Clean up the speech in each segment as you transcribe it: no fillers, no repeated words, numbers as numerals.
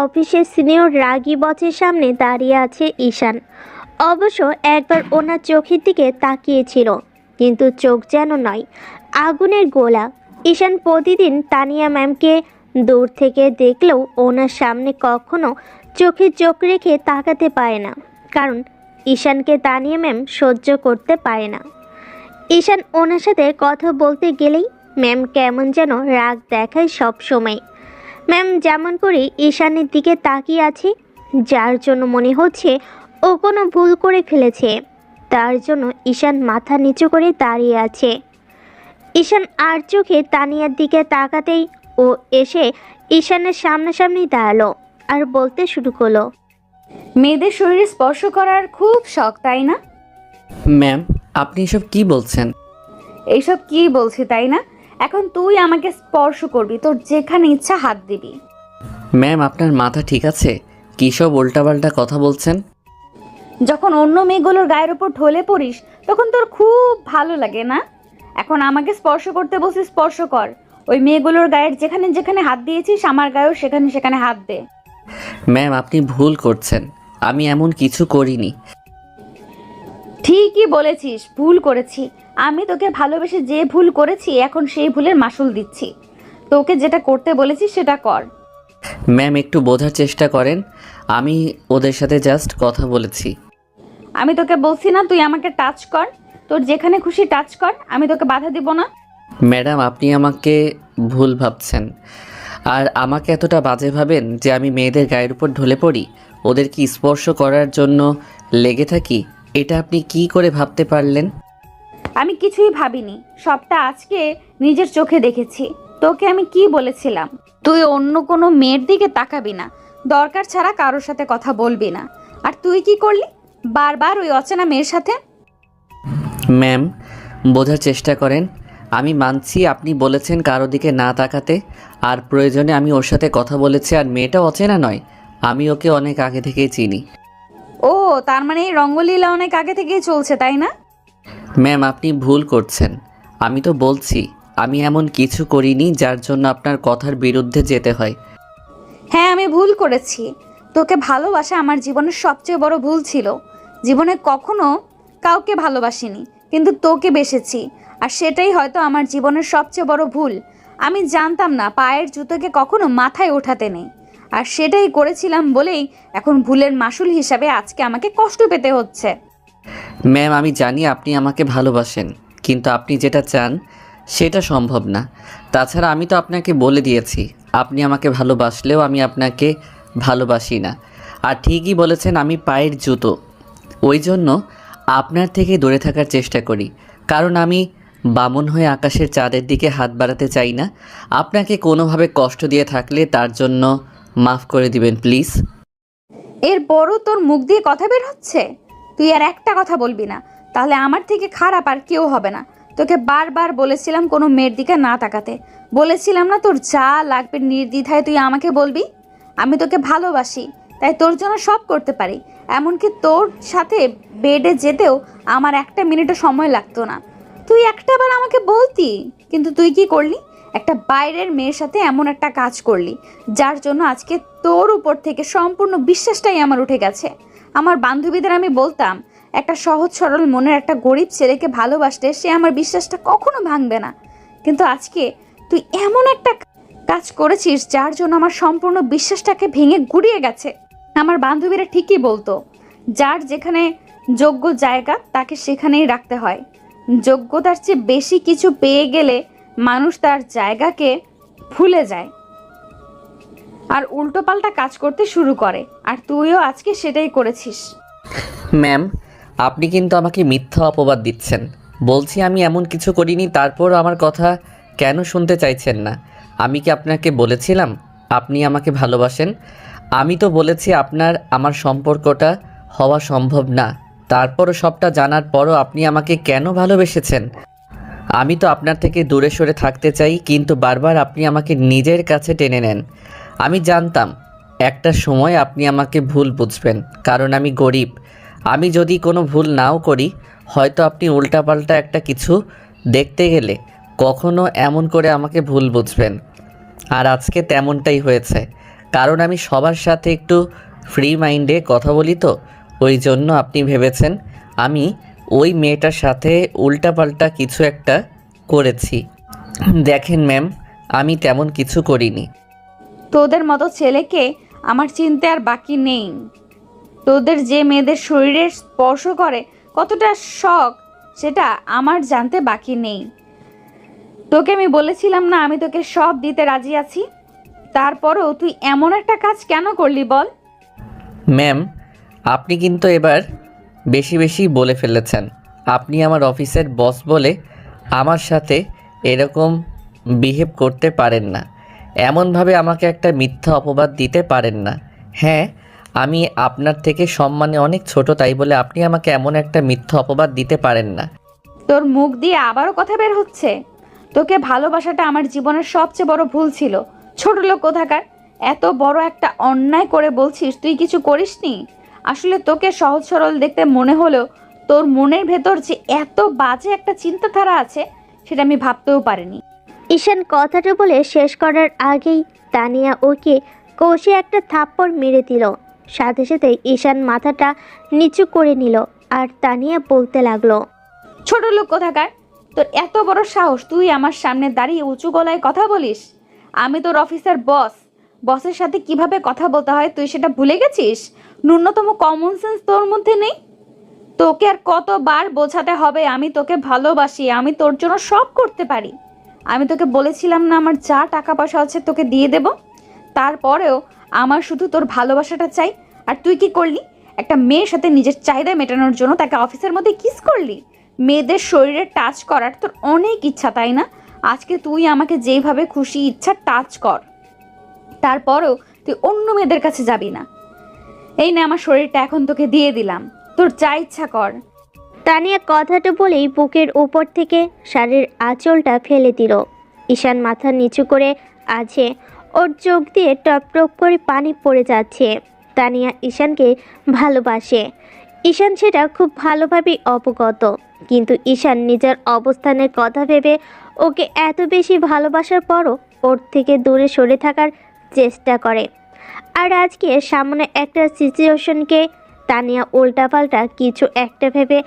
অফিসের সিনিয়র রাগী বসের সামনে দাঁড়িয়ে আছে ঈশান। অবশ্য একবার ওনার চোখের দিকে তাকিয়েছিল, কিন্তু চোখ যেন নয়, আগুনের গোলা। ঈশান প্রতিদিন তানিয়া ম্যামকে দূর থেকে দেখলেও ওনার সামনে কখনো চোখে চোখ রেখে তাকাতে পারে না, কারণ ঈশানকে তানিয়া ম্যাম সহ্য করতে পারে না। ঈশান ওনার সাথে কথা বলতে গেলেই ম্যাম কেমন যেন রাগ দেখায় সব সময়। ম্যাম যেমন করে ঈশানের দিকে তাকিয়ে আছে, যার জন্য মনে হচ্ছে ও কোনো ভুল করে ফেলেছে। তার জন্য ঈশান মাথা নিচু করে দাঁড়িয়ে আছে। ঈশান আর চোখে তানিয়ার দিকে তাকাতেই ও এসে ঈশানের সামনাসামনি দাঁড়ালো আর বলতে শুরু করলো। মেয়েদের শরীরে স্পর্শ করার খুব শখ, তাই না? ম্যাম, আপনি এসব কি বলছেন? এইসব কি বলছি তাই না? এখন তুই আমাকে স্পর্শ করবি, তোর যেখানে ইচ্ছা হাত দিবি। ম্যাম, আপনার মাথা ঠিক আছে? কী সব উল্টাপাল্টা কথা বলছেন? যখন অন্য মেয়েগুলোর গায়ের উপর ঢলে পড়িস তখন তোর খুব ভালো লাগে না? এখন আমাকে স্পর্শ করতে বসে স্পর্শ কর। ওই মেয়েগুলোর গায়ের যেখানে যেখানে হাত দিয়েছিস আমার গায়েও সেখানে সেখানে হাত দে। ম্যাম, আপনি ভুল করছেন। আমি এমন কিছু করিনি। ঠিকই বলেছিস, ভুল করেছি। আমি তোকে ভালোবেসে যে ভুল করেছি এখন সেই ভুলের মাসুল দিচ্ছি। তোকে যেটা করতে বলেছি সেটা কর। ম্যাম, একটু বোঝার চেষ্টা করেন। আমি ওদের সাথে জাস্ট কথা বলেছি। আমি তোকে বলছি না তুই আমাকে টাচ কর, তোর যেখানে খুশি টাচ কর, আমি তোকে বাধা দিব না। ম্যাডাম, আপনি আমাকে ভুল ভাবছেন। আর আমাকে এতটা বাজে ভাবেন যে আমি মেয়েদের গায়ের উপর ঢলে পড়ি, ওদেরকে স্পর্শ করার জন্য লেগে থাকি? এটা আপনি কি করে ভাবতে পারলেন? আমি কিছুই ভাবিনি, সবটা আজকে নিজের চোখে দেখেছি। তোকে আমি কি বলেছিলাম? তুই অন্য কোনো মেয়ের দিকে তাকাবি না, দরকার ছাড়া কারোর সাথে কথা বলবি না। আর তুই কি করলি? বারবার ওই অচেনা মেয়ের সাথে। ম্যাম, বোঝার চেষ্টা করেন। আমি মানছি আপনি বলেছেন কারো দিকে না তাকাতে, আর প্রয়োজনে আমি ওর সাথে কথা বলেছি। আর মেয়েটা অচেনা নয়, আমি ওকে অনেক আগে থেকেই চিনি। ও, তার মানে এই রঙ্গলীলা অনেক আগে থেকেই চলছে, তাই না? ম্যাম, আপনি ভুল করছেন। আমি তো বলছি আমি এমন কিছু করিনি যার জন্য আপনার কথার বিরুদ্ধে যেতে হয়। হ্যাঁ, আমি ভুল করেছি। তোকে ভালোবাসা আমার জীবনের সবচেয়ে বড় ভুল ছিল। জীবনে কখনো কাউকে ভালোবাসিনি, কিন্তু তোকে বেসেছি। আর সেটাই হয়তো আমার জীবনের সবচেয়ে বড় ভুল। আমি জানতাম না পায়ের জুতোকে কখনো মাথায় ওঠাতে নেই। আর সেটাই করেছিলাম বলেই এখন ভুলের মাসুল হিসাবে আজকে আমাকে কষ্ট পেতে হচ্ছে। ম্যাম, আমি জানি আপনি আমাকে ভালোবাসেন, কিন্তু আপনি যেটা চান সেটা সম্ভব না। তাছাড়া আমি তো আপনাকে বলে দিয়েছি, আপনি আমাকে ভালোবাসলেও আমি আপনাকে ভালোবাসি না। আর ঠিকই বলেছেন, আমি পায়ের জুতো। ওই জন্য আপনার থেকে দূরে থাকার চেষ্টা করি, কারণ আমি বামন হয়ে আকাশের চাঁদের দিকে হাত বাড়াতে চাই না। আপনাকে কোনোভাবে কষ্ট দিয়ে থাকলে তার জন্য মাফ করে দিবেন প্লিজ। এরপরও তোর মুখ দিয়ে কথা বের হচ্ছে? তুই আর একটা কথা বলবি না, তাহলে আমার থেকে খারাপ আর কেউ হবে না। তোকে বারবার বলেছিলাম কোনো মেয়ের দিকে না তাকাতে। বলেছিলাম না তোর যা লাগবে নির্দ্বিধায় তুই আমাকে বলবি। আমি তোকে ভালোবাসি, তাই তোর জন্য সব করতে পারি। এমনকি তোর সাথে বেডে যেতেও আমার একটা মিনিটও সময় লাগতো না। তুই একটাবার আমাকে বলতি, কিন্তু তুই কি করলি? একটা বাইরের মেয়ের সাথে এমন একটা কাজ করলি যার জন্য আজকে তোর উপর থেকে সম্পূর্ণ বিশ্বাসটাই আমার উঠে গেছে। আমার বান্ধবীদের আমি বলতাম একটা সহজ সরল মনের একটা গরিব ছেলেকে ভালোবাসতে সে আমার বিশ্বাসটা কখনো ভাঙবে না, কিন্তু আজকে তুই এমন একটা কাজ করেছিস যার জন্য আমার সম্পূর্ণ বিশ্বাসটাকে ভেঙে গুড়িয়ে গেছে। আমার বান্ধবীরা ঠিকই বলতো, যার যেখানে যোগ্য জায়গা তাকে সেখানেই রাখতে হয়। যোগ্যতার চেয়ে বেশি কিছু পেয়ে গেলে মানুষ তার জায়গাকে ভুলে যায় আর উল্টোপাল্টা কাজ করতে শুরু করে। আর তুইও আজকে সেটাই করেছিস। ম্যাম, আপনি কিন্তু আমাকে মিথ্যা অপবাদ দিচ্ছেন। বলছি আমি এমন কিছু করিনি, তারপর আমার কথা কেন শুনতে চাইছেন না? আমি কি আপনাকে বলেছিলাম আপনি আমাকে ভালোবাসেন? আমি তো বলেছি আপনার আমার সম্পর্কটা হওয়া সম্ভব না। তারপরও সবটা জানার পরও আপনি আমাকে কেন ভালোবেসেছেন? আমি তো আপনার থেকে দূরে সরে থাকতে চাই, কিন্তু বারবার আপনি আমাকে নিজের কাছে টেনে নেন। আমি জানতাম একটা সময় আপনি আমাকে ভুল বুঝবেন, কারণ আমি গরিব। আমি যদি কোনো ভুল নাও করি, হয়তো আপনি উল্টাপাল্টা একটা কিছু দেখতে গেলে কখনো এমন করে আমাকে ভুল বুঝবেন। আর আজকে তেমনটাই হয়েছে, কারণ আমি সবার সাথে একটু ফ্রি মাইন্ডে কথা বলি তো, ওই জন্য আপনি ভেবেছেন আমি ওই মেয়েটার সাথে উল্টাপাল্টা কিছু একটা করেছি। দেখেন ম্যাম, আমি তেমন কিছু করিনি। তোদের মতো ছেলেকে আমার চিনতে আর বাকি নেই। তোদের যে মেয়েদের শরীরে স্পর্শ করে কতটা শখ সেটা আমার জানতে বাকি নেই। তোকে আমি বলেছিলাম না আমি তোকে সব দিতে রাজি আছি, তারপরও তুই এমন একটা কাজ কেন করলি বল? ম্যাম, আপনি কিন্তু এবার বেশি বেশি বলে ফেলেছেন। আপনি আমার অফিসের বস বলে আমার সাথে এরকম বিহেভ করতে পারেন না, এমনভাবে আমাকে একটা মিথ্যা অপবাদ দিতে পারেন না। হ্যাঁ, আমি আপনার থেকে সম্মানে অনেক ছোট, তাই বলে আপনি আমাকে এমন একটা মিথ্যা অপবাদ দিতে পারেন না। তোর মুখ দিয়ে আবারও কথা বের হচ্ছে? তোকে ভালোবাসাটা আমার জীবনের সবচেয়ে বড় ভুল ছিল। ছোট লোক কোথাকার, এত বড় একটা অন্যায় করে বলছিস তুই কিছু করিসনি। আসলে তোকে সহজ সরল দেখতে মনে হলেও তোর মনের ভেতর যে এত বাজে একটা চিন্তাধারা আছে সেটা আমি ভাবতেও পারিনি। ঈশান কথাটা বলে শেষ করার আগেই তানিয়া ওকে কষে একটা থাপ্পড় মেরে দিল। সাথে সাথে ঈশান মাথাটা নিচু করে নিল আর তানিয়া বলতে লাগলো, ছোট লোক কোথাকার, তোর এত বড় সাহস তুই আমার সামনে দাঁড়িয়ে উঁচু গলায় কথা বলিস? আমি তোর অফিসার বস, বসের সাথে কিভাবে কথা বলতে হয় তুই সেটা ভুলে গেছিস? ন্যূনতম কমন সেন্স তোর মধ্যে নেই? তোকে আর কতবার বোঝাতে হবে আমি তোকে ভালোবাসি, আমি তোর জন্য সব করতে পারি। আমি তোকে বলেছিলাম না আমার যা টাকা পয়সা আছে তোকে দিয়ে দেব? তারপরেও আমার শুধু তোর ভালোবাসাটা চাই। আর তুই কি করলি? একটা মেয়ের সাথে নিজের চাহিদা মেটানোর জন্য তাকে অফিসের মধ্যে কিস করলি। মেয়েদের শরীরে টাচ করার তোর অনেক ইচ্ছা, তাই না? আজকে তুই আমাকে যেভাবে খুশি ইচ্ছা টাচ কর, তারপরেও তুই অন্য মেয়েদের কাছে যাবি না। এই না, আমার শরীরটা এখন তোকে দিয়ে দিলাম, তোর যা ইচ্ছা কর। তানিয়া কথাটা বলেই বুকের উপর থেকে শাড়ির আঁচলটা ফেলে দিল। ঈশান মাথা নিচু করে আছে, ওর চোখ দিয়ে টপ টপ করে পানি পড়ে যাচ্ছে। তানিয়া ঈশানকে ভালোবাসে, ঈশান সেটা খুব ভালোভাবেই অবগত, কিন্তু ঈশান নিজের অবস্থানের কথা ভেবে ওকে এত বেশি ভালোবাসার পরও ওর থেকে দূরে সরে থাকার চেষ্টা করে। আর আজকে সামনে একটা সিচুয়েশনকে তানিয়া উল্টাপাল্টা কিছু একটা ভেবে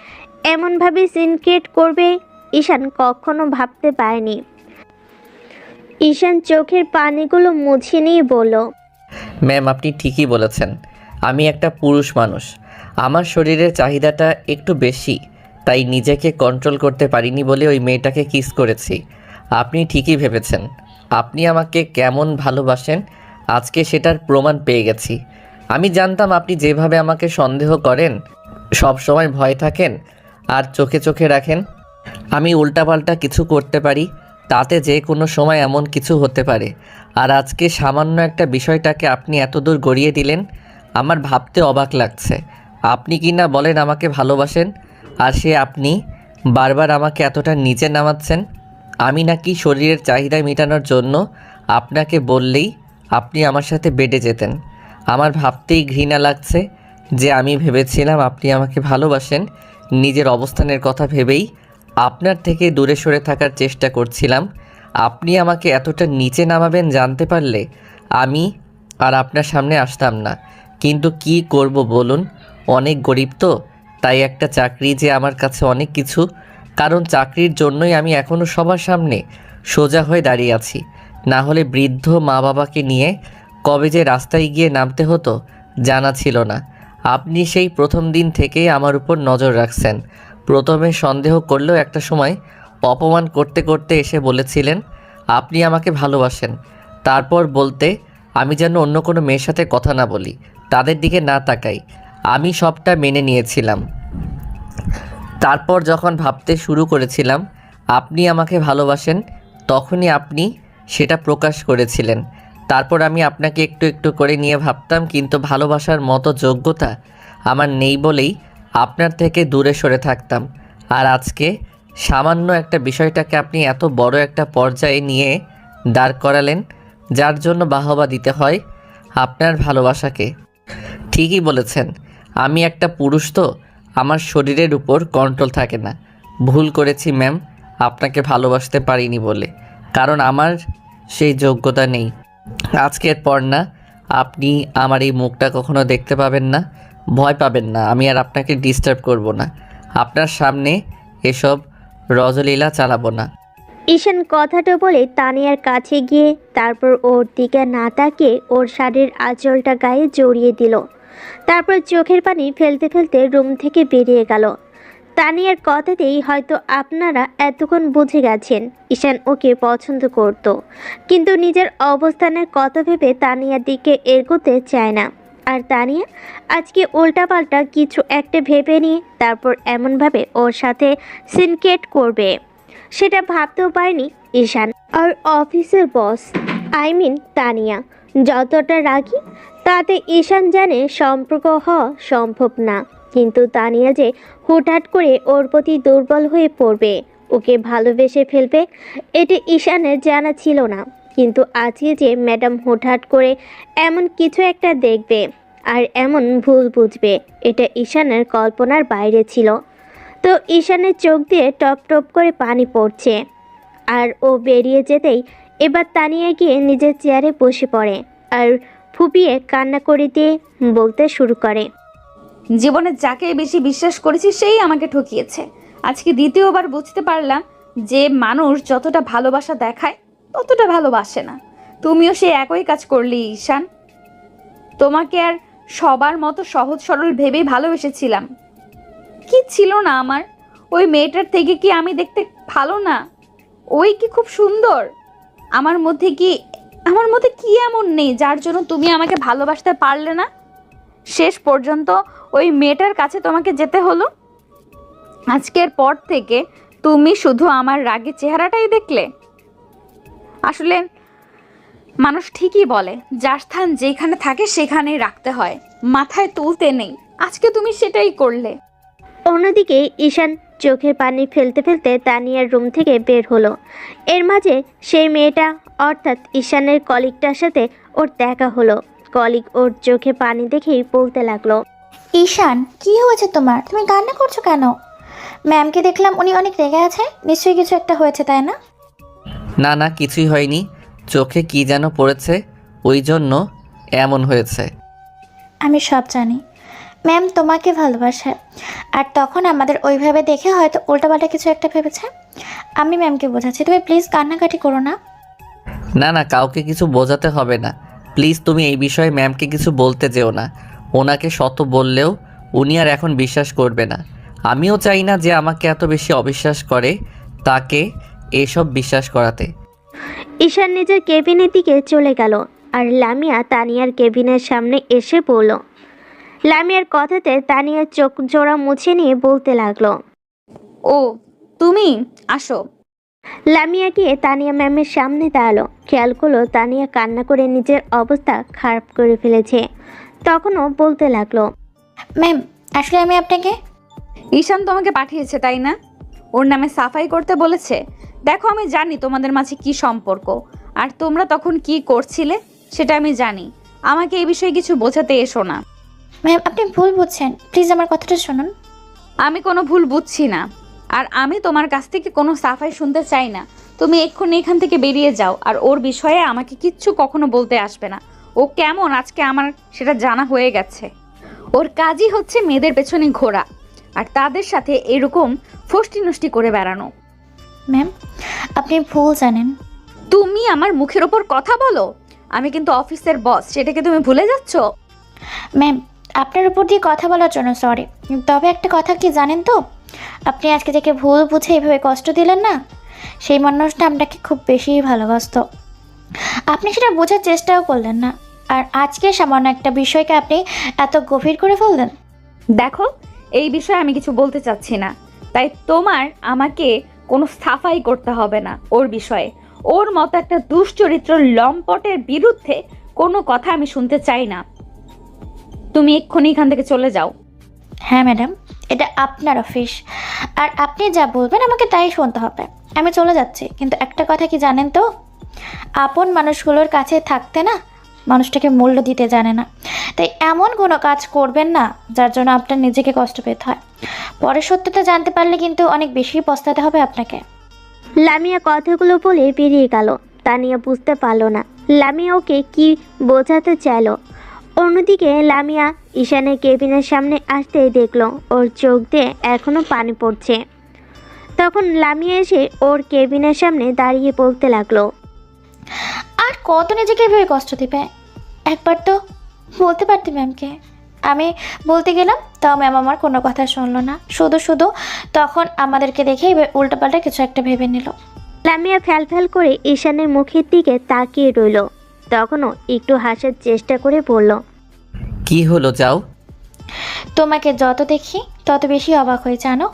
এমনভাবে সিন ক্রিয়েট করবে ঈশান কখনো ভাবতে পারেনি। ঈশান চোখের পানিগুলো মুছে নিয়ে বলল, ম্যাম, আপনি ঠিকই বলেছেন। আমি একটা পুরুষ মানুষ, আমার শরীরের চাহিদাটা একটু বেশি, তাই নিজেকে কন্ট্রোল করতে পারিনি বলে ওই মেয়েটাকে কিস করেছি। আপনি ঠিকই ভেবেছেন। আপনি আমাকে কেমন ভালোবাসেন আজকে সেটার প্রমাণ পেয়ে গেছি। আমি জানতাম আপনি যেভাবে আমাকে সন্দেহ করেন, সব সময় ভয় থাকেন আর চোখে চোখে রাখেন আমি উল্টাপাল্টা কিছু করতে পারি, তাতে যে কোনো সময় এমন কিছু হতে পারে। আর আজকে সামান্য একটা বিষয়টাকে আপনি এতদূর গড়িয়ে দিলেন, আমার ভাবতে অবাক লাগছে। আপনি কি না বলেন আমাকে ভালোবাসেন, আর সে আপনি বারবার আমাকে এতটা নিচে নামাচ্ছেন। আমি নাকি শরীরের চাহিদা মেটানোর জন্য আপনাকে বললেই আপনি আমার সাথে বেডে যেতেন। আমার ভাবতেই ঘৃণা লাগছে যে আমি ভেবেছিলাম আপনি আমাকে ভালোবাসেন, নিজের অবস্থানের কথা ভেবেই আপনার থেকে দূরে সরে থাকার চেষ্টা করছিলাম। আপনি আমাকে এতটা নিচে নামাবেন জানতে পারলে আমি আর আপনার সামনে আসতাম না। কিন্তু কি করব বলুন, অনেক গরিব তো, তাই একটা চাকরি যে আমার কাছে অনেক কিছু। কারণ চাকরির জন্যই আমি এখনও সবার সামনে সোজা হয়ে দাঁড়িয়ে আছি। না হলে বৃদ্ধ মা বাবাকে নিয়ে কবে যে রাস্তায় গিয়ে নামতে হতো জানা ছিল না। আপনি সেই প্রথম দিন থেকেই আমার উপর নজর রাখছেন। প্রথমে সন্দেহ করলেও একটা সময় অপমান করতে করতে এসে বলেছিলেন আপনি আমাকে ভালোবাসেন। তারপর বলতে আমি যেন অন্য কোনো মেয়ের সাথে কথা না বলি, তাদের দিকে না তাকাই। আমি সবটা মেনে নিয়েছিলাম। তারপর যখন ভাবতে শুরু করেছিলাম আপনি আমাকে ভালোবাসেন, তখনই আপনি সেটা প্রকাশ করেছিলেন। তারপর আমি আপনাকে একটু একটু করে নিয়ে ভাবতাম, কিন্তু ভালোবাসার মতো যোগ্যতা আমার নেই বলেই আপনার থেকে দূরে সরে থাকতাম। আর আজকে সামান্য একটা বিষয়টাকে আপনি এত বড় একটা পর্যায়ে নিয়ে দাঁড় করালেন, যার জন্য বাহবা দিতে হয় আপনার ভালোবাসাকে। ঠিকই বলেছেন, আমি একটা পুরুষ তো, আমার শরীরের উপর কন্ট্রোল থাকে না। ভুল করেছি ম্যাম, আপনাকে ভালোবাসতে পারিনি বলে, কারণ আমার সেই যোগ্যতা নেই। আজকের পর না আপনি আমার এই মুখটা কখনো দেখতে পাবেন না। ভয় পাবেন না, আমি আর আপনাকে ডিস্টার্ব করব না। আপনার সামনে এসব রজলীলা চালাবো না। ঈশান কথাটা বলে তানিয়ার কাছে গিয়ে তারপর ওর দিকে না তাকিয়ে ওর শাড়ির আঁচলটা গায়ে জড়িয়ে দিল। তারপর চোখের পানি ফেলতে ফেলতে রুম থেকে বেরিয়ে গেল। তানিয়ার কথাতেই হয়তো আপনারা এতক্ষণ বুঝে গেছেন ঈশান ওকে পছন্দ করত, কিন্তু নিজের অবস্থানের কথা ভেবে তানিয়ার দিকে এগোতে চায় না। আর তানিয়া আজকে উল্টাপাল্টা কিছু একটা ভেবে নিয়ে তারপর এমনভাবে ওর সাথে সিনকেট করবে সেটা ভাবতেও পারেনি ঈশান। আর অফিসের বস তানিয়া যতটা রাগী তাতে ঈশান জানে সম্পর্ক হওয়া সম্ভব না, কিন্তু তানিয়া যে হুটহাট করে ওর প্রতি দুর্বল হয়ে পড়বে, ওকে ভালোবেসে ফেলবে, এটা ঈশানের জানা ছিল না। কিন্তু আজকে যে ম্যাডাম হুটহাট করে এমন কিছু একটা দেখবে আর এমন ভুল বুঝবে, এটা ঈশানের কল্পনার বাইরে ছিল। তো ঈশানের চোখ দিয়ে টপ টপ করে পানি পড়ছে। আর ও বেরিয়ে যেতেই এবার তানিয়া গিয়ে নিজের চেয়ারে বসে পড়ে আর ফুপিয়ে কান্না করে দিয়ে বলতে শুরু করে, জীবনে যাকে বেশি বিশ্বাস করেছি সেই আমাকে ঠকিয়েছে। আজকে দ্বিতীয়বার বুঝতে পারলাম যে মানুষ যতটা ভালোবাসা দেখায় ততটা ভালোবাসে না। তুমিও সেই একই কাজ করলি ঈশান। তোমাকে আর সবার মতো সহজ সরল ভেবেই ভালোবেসেছিলাম। কি ছিল না আমার? ওই মেয়েটার থেকে কি আমি দেখতে ভালো না? ওই কি খুব সুন্দর? আমার মধ্যে কি এমন নেই যার জন্য তুমি আমাকে ভালোবাসতে পারলে না? শেষ পর্যন্ত ওই মেয়েটার কাছে তোমাকে যেতে হলো। আজকের পর থেকে তুমি শুধু আমার রাগী চেহারাটাই দেখলে। আসলে মানুষ ঠিকই বলে, যার স্থান যেখানে থাকে সেখানেই রাখতে হয়, মাথায় তুলতে নেই। আজকে তুমি সেটাই করলে। অন্যদিকে ঈশান চোখের পানি ফেলতে ফেলতে তানিয়ার রুম থেকে বের হলো। এর মাঝে সেই মেয়েটা অর্থাৎ ঈশানের কলিগটার সাথে ওর দেখা হলো। কলিগ ওর চোখে পানি দেখেই বলতে লাগলো, ঈশান, কি হয়েছে তোমার? তুমি কান্না করছো কেন? ম্যামকে দেখলাম, উনি অনেক রেগে আছে। নিশ্চয়ই কিছু একটা হয়েছে, তাই না? না না, কিছুই হয়নি। চোখে কি যেন পড়েছে, ওই জন্য এমন হয়েছে। আমি সব জানি। ম্যাম তোমাকে ভালোবাসে, আর তখন আমাদের ওইভাবে দেখে হয়তো উল্টাপাল্টা কিছু একটা ভেবেছে। আমি ম্যামকে বোঝাচ্ছি, তুমি প্লিজ কান্নাকাটি করো না। না না, কাউকে কিছু বোঝাতে হবে না। প্লিজ তুমি এই বিষয়ে ম্যামকে কিছু বলতে যেও না। ওনাকে শত বললেও উনি আর এখন বিশ্বাস করবে না। আমিও চাই না যে আমাকে এত বেশি অবিশ্বাস করে তাকে এসব বিশ্বাস করাতে। ঈশান নিজের কেবিনের দিকে চলে গেল আর লামিয়া তানিয়ার কেবিনের সামনে এসে পড়ল। লামিয়ার কথাতে তানিয়ার চোখ জোড়া মুছে নিয়ে বলতে লাগলো, ও তুমি আসো। লামিয়া গিয়ে তানিয়া ম্যামের সামনে দাঁড়ালো। খেয়াল করলো তানিয়া কান্না করে নিজের অবস্থা খারাপ করে ফেলেছে। তখনও বলতে লাগলো, ম্যাম, আসলে আমি আপনাকে ঈশান তোমাকে পাঠিয়েছে তাই না? ওর নামে সাফাই করতে বলেছে। দেখো, আমি জানি তোমাদের মাঝে কি সম্পর্ক, আর তোমরা তখন কি করছিলে সেটা আমি জানি। আমাকে এই বিষয়ে কিছু বোঝাতে এসো না। ম্যাম, আপনি ভুল বুঝছেন। প্লিজ আমার কথাটা শুনুন। আমি কোনো ভুল বুঝছি না, আর আমি তোমার কাছ থেকে কোনো সাফাই শুনতে চাই না। তুমি এক্ষুনি এখান থেকে বেরিয়ে যাও, আর ওর বিষয়ে আমাকে কিচ্ছু কখনো বলতে আসবে না। ও কেমন আজকে আমার সেটা জানা হয়ে গেছে। ওর কাজই হচ্ছে মেয়েদের পেছনে ঘোরা আর তাদের সাথে এরকম ফষ্টি নষ্টি করে বেড়ানো। ম্যাম, আপনি ভুল জানেন। তুমি আমার মুখের ওপর কথা বলো। আমি কিন্তু অফিসের বস, সেটাকে তুমি ভুলে যাচ্ছ? ম্যাম, আপনার উপর দিয়ে কথা বলার জন্য সরি, তবে একটা কথা কি জানেন তো, আপনি আজকে থেকে ভুল বুঝে এভাবে কষ্ট দিলেন না, সেই মানুষটা আপনাকে খুব বেশি ভালোবাসতো। আপনি সেটা বোঝার চেষ্টাও করলেন না, আর আজকে সামান্য একটা বিষয়কে আপনি এত গভীর করে ফেললেন। দেখো, এই বিষয়ে আমি কিছু বলতে চাচ্ছি না, তাই তোমার আমাকে কোনো সাফাই করতে হবে না ওর বিষয়ে। ওর মতো একটা দুশ্চরিত্র লম্পটের বিরুদ্ধে কোনো কথা আমি শুনতে চাই না। তুমি এক্ষুনি এখান থেকে চলে যাও। হ্যাঁ ম্যাডাম, এটা আপনার অফিস, আর আপনি যা বলবেন আমাকে তাই শুনতে হবে। আমি চলে যাচ্ছি, কিন্তু একটা কথা কি জানেন তো, আপন মানুষগুলোর কাছে থাকতে না মানুষটাকে মূল্য দিতে জানে না। তাই এমন কোনো কাজ করবেন না যার জন্য আপনার নিজেকে কষ্ট পেতে হয়। পরে সত্যতা জানতে পারলে কিন্তু অনেক বেশি পস্তাতে হবে আপনাকে। লামিয়া কথাগুলো বলে বেরিয়ে গেল। তানিয়া বুঝতে পারল না লামিয়া ওকে কি বোঝাতে চাইলো। অন্যদিকে লামিয়া ঈশানের কেবিনের সামনে আসতেই দেখলো ওর চোখ দিয়ে এখনো পানি পড়ছে। তখন লামিয়া এসে ওর কেবিনের সামনে দাঁড়িয়ে বলতে লাগলো, আর কত নিজেকে এভাবে কষ্ট দিবে? একবার তো বলতে পারতি ম্যামকে। আমি বলতে গেলাম, তাও ম্যাম আমার কোনো কথা শুনলো না, শুধু শুধু তখন আমাদেরকে দেখে এবার উল্টোপাল্টা কিছু একটা ভেবে নিল। লামিয়া ফ্যাল করে ঈশানের মুখের দিকে তাকিয়ে রইল। তখনও একটু হাসার চেষ্টা করে বলল, কি হলো যাও? তোমাকে যত দেখি তত বেশি অবাক হয়ে জানো।